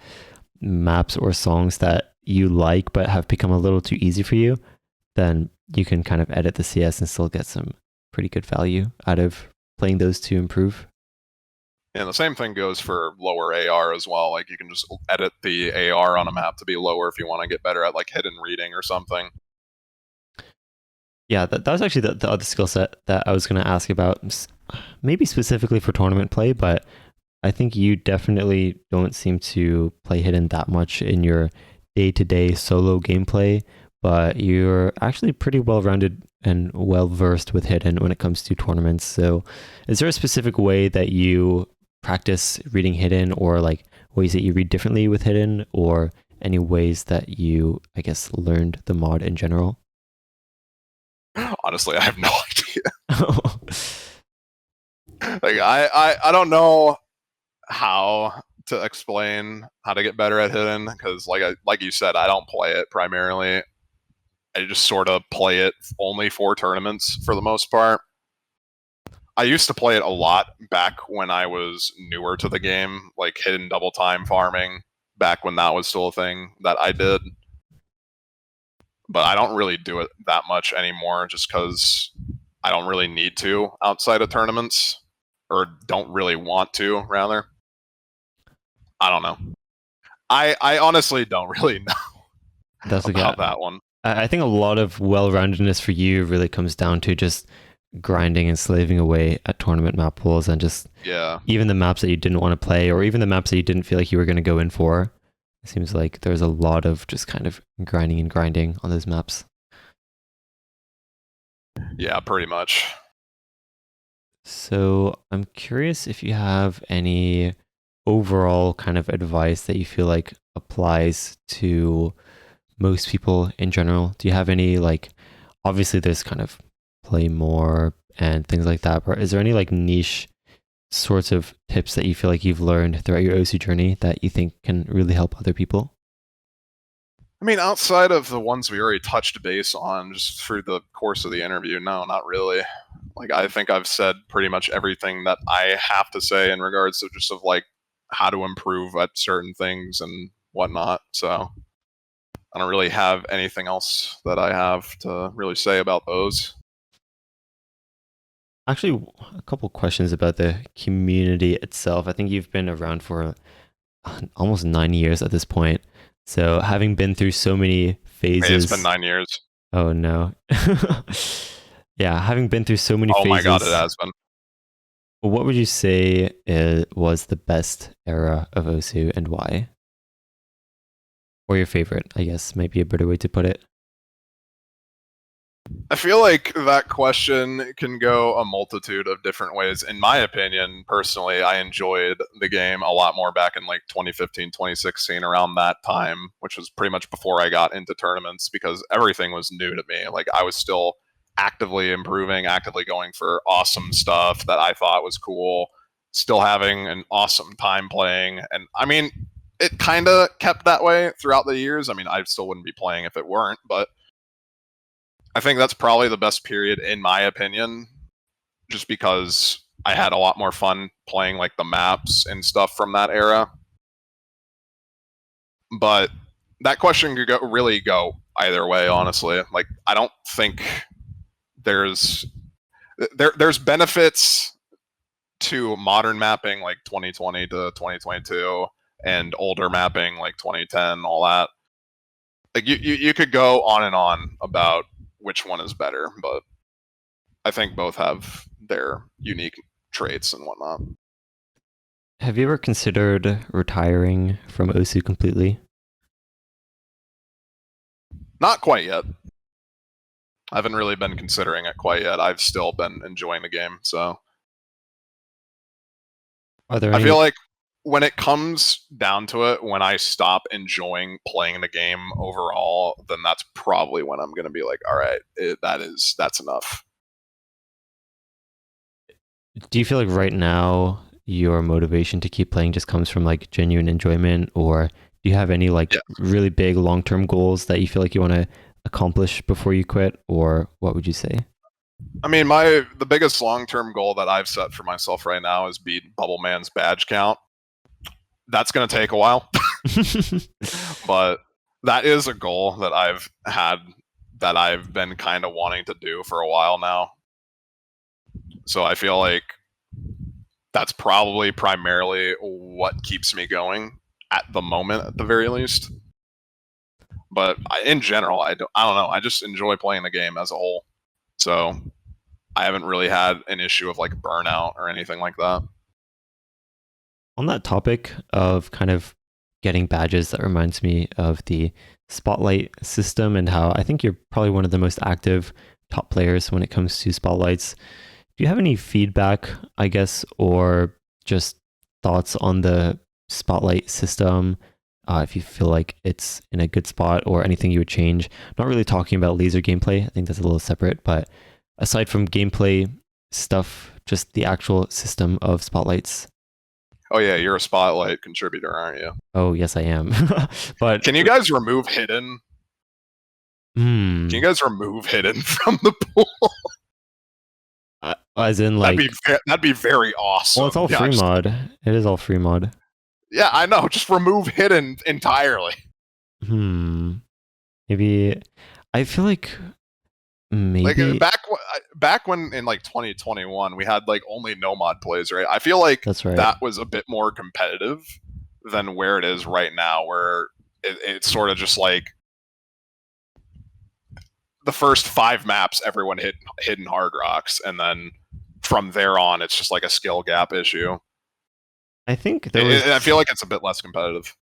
maps or songs that you like but have become a little too easy for you, then you can kind of edit the CS and still get some pretty good value out of playing those to improve. And the same thing goes for lower AR as well. Like you can just edit the AR on a map to be lower if you want to get better at like hidden reading or something. Yeah, that was actually the other skill set that I was going to ask about, maybe specifically for tournament play, but I think you definitely don't seem to play hidden that much in your day-to-day solo gameplay, but you're actually pretty well-rounded and well-versed with hidden when it comes to tournaments. So is there a specific way that you practice reading hidden, or like ways that you read differently with hidden, or any ways that you, I guess, learned the mod in general? Honestly, I have no idea. Like I don't know how to explain how to get better at hidden because like you said, I don't play it primarily. I just sort of play it only for tournaments for the most part. I used to play it a lot back when I was newer to the game, like hidden double time farming, back when that was still a thing that I did. But I don't really do it that much anymore just because I don't really need to outside of tournaments, or don't really want to, rather. I don't know. I honestly don't really know That's okay. about that one. I think a lot of well-roundedness for you really comes down to just grinding and slaving away at tournament map pools, and just Yeah. even the maps that you didn't want to play, or even the maps that you didn't feel like you were going to go in for. It seems like there's a lot of just kind of grinding and grinding on those maps. Yeah, pretty much. So I'm curious if you have any overall kind of advice that you feel like applies to most people in general. Do you have any, like, obviously there's kind of play more and things like that, but is there any like niche sorts of tips that you feel like you've learned throughout your OC journey that you think can really help other people? I mean, outside of the ones we already touched base on just through the course of the interview, no, not really. Like, I think I've said pretty much everything that I have to say in regards to just of like how to improve at certain things and whatnot. So I don't really have anything else that I have to really say about those. Actually, a couple questions about the community itself. I think you've been around for almost 9 years at this point. So having been through so many Hey, it's been phases, 9 years. oh no. Yeah, having been through so many Oh my god, it phases, has been. what would you say was the best era of Osu, and why? Or your favorite, I guess, might be a better way to put it. I feel like that question can go a multitude of different ways. In my opinion, personally, I enjoyed the game a lot more back in like 2015, 2016, around that time, which was pretty much before I got into tournaments because everything was new to me. Like I was still actively improving, actively going for awesome stuff that I thought was cool, still having an awesome time playing. And I mean, it kind of kept that way throughout the years. I mean, I still wouldn't be playing if it weren't, but I think that's probably the best period in my opinion, just because I had a lot more fun playing like the maps and stuff from that era. But that question could really go either way, honestly. Like I don't think there's there's benefits to modern mapping like 2020 to 2022 and older mapping like 2010, all that. Like you could go on and on about which one is better, but I think both have their unique traits and whatnot. Have you ever considered retiring from Osu completely? Not quite yet. I haven't really been considering it quite yet. I've still been enjoying the game, so Are there I any feel like when it comes down to it, when I stop enjoying playing the game overall, then that's probably when I'm going to be like, all right, that's enough. Do you feel like right now your motivation to keep playing just comes from like genuine enjoyment, or do you have any like Yeah. really big long-term goals that you feel like you want to accomplish before you quit, or what would you say? I mean, the biggest long-term goal that I've set for myself right now is beat Bubble Man's badge count. That's going to take a while, but that is a goal that I've had that I've been kind of wanting to do for a while now. So I feel like that's probably primarily what keeps me going at the moment, at the very least. But in general, I don't know. I just enjoy playing the game as a whole. So I haven't really had an issue of like burnout or anything like that. On that topic of kind of getting badges, that reminds me of the spotlight system and how I think you're probably one of the most active top players when it comes to spotlights. Do you have any feedback, I guess, or just thoughts on the spotlight system? If you feel like it's in a good spot or anything you would change. Not really talking about laser gameplay. I think that's a little separate, but aside from gameplay stuff, just the actual system of spotlights. Oh yeah, you're a spotlight contributor, aren't you? Oh yes, I am. But can you guys remove hidden? Can you guys remove hidden from the pool? As in, like, that'd be very awesome. Well, it's all free mod. It is all free mod. Yeah, I know. Just remove hidden entirely. Maybe. I feel like maybe like back when in like 2021 we had like only no mod plays, right? I feel like that's right. That was a bit more competitive than where it is right now, where it's sort of just like the first 5 maps everyone hit hidden hard rocks, and then from there on it's just like a skill gap issue. I think I feel like it's a bit less competitive.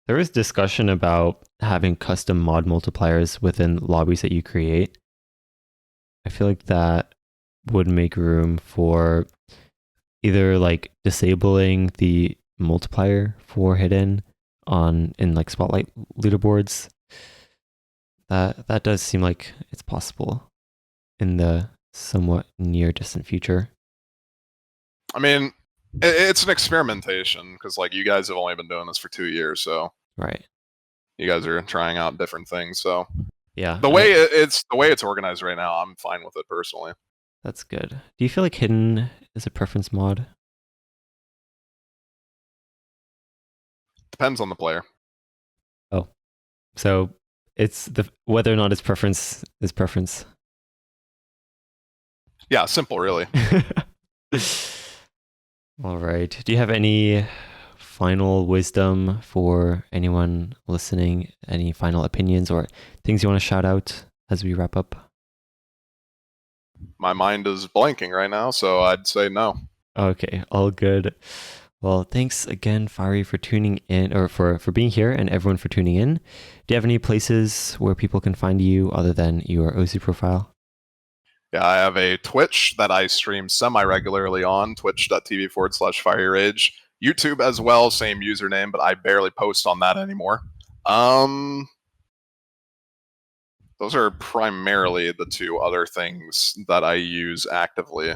There was discussion about having custom mod multipliers within lobbies that you create. I feel like that would make room for either like disabling the multiplier for hidden in like spotlight leaderboards. That does seem like it's possible in the somewhat near distant future. I mean, it's an experimentation because like you guys have only been doing this for 2 years, so right. You guys are trying out different things, so yeah. The way it's organized right now, I'm fine with it personally. That's good. Do you feel like hidden is a preference mod? Depends on the player. Oh, so it's whether or not it's preference is preference. Yeah, simple, really. All right. Do you have any final wisdom for anyone listening? Any final opinions or things you want to shout out as we wrap up? My mind is blanking right now, so I'd say no. Okay, all good. Well, thanks again, Fiery, for tuning in, or for being here, and everyone for tuning in. Do you have any places where people can find you other than your OC profile? Yeah, I have a Twitch that I stream semi-regularly on, twitch.tv/fieryrage. YouTube as well, same username, but I barely post on that anymore. Those are primarily the 2 other things that I use actively.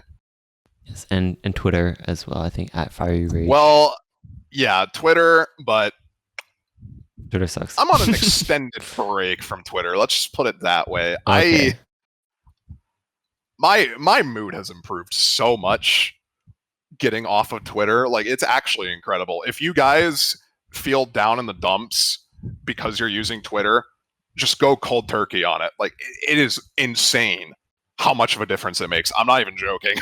Yes, and Twitter as well, I think, at fieryrage. Well, yeah, Twitter, but Twitter sucks. I'm on an extended break from Twitter. Let's just put it that way. Okay. My mood has improved so much getting off of Twitter. Like, it's actually incredible. If you guys feel down in the dumps because you're using Twitter, just go cold turkey on it. Like, it is insane how much of a difference it makes. I'm not even joking.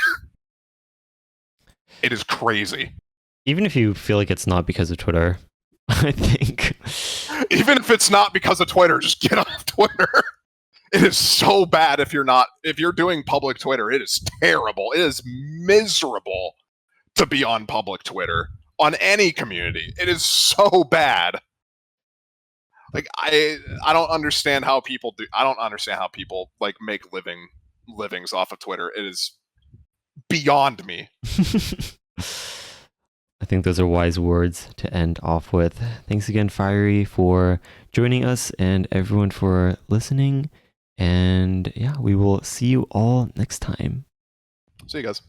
It is crazy. Even if you feel like it's not because of Twitter, I think. Even if it's not because of Twitter, just get off Twitter. It is so bad if you're doing public Twitter. It is terrible. It is miserable to be on public Twitter on any community. It is so bad. Like, I don't understand how people do. I don't understand how people like make livings off of Twitter. It is beyond me. I think those are wise words to end off with. Thanks again, Fiery, for joining us, and everyone for listening. And yeah, we will see you all next time. See you guys.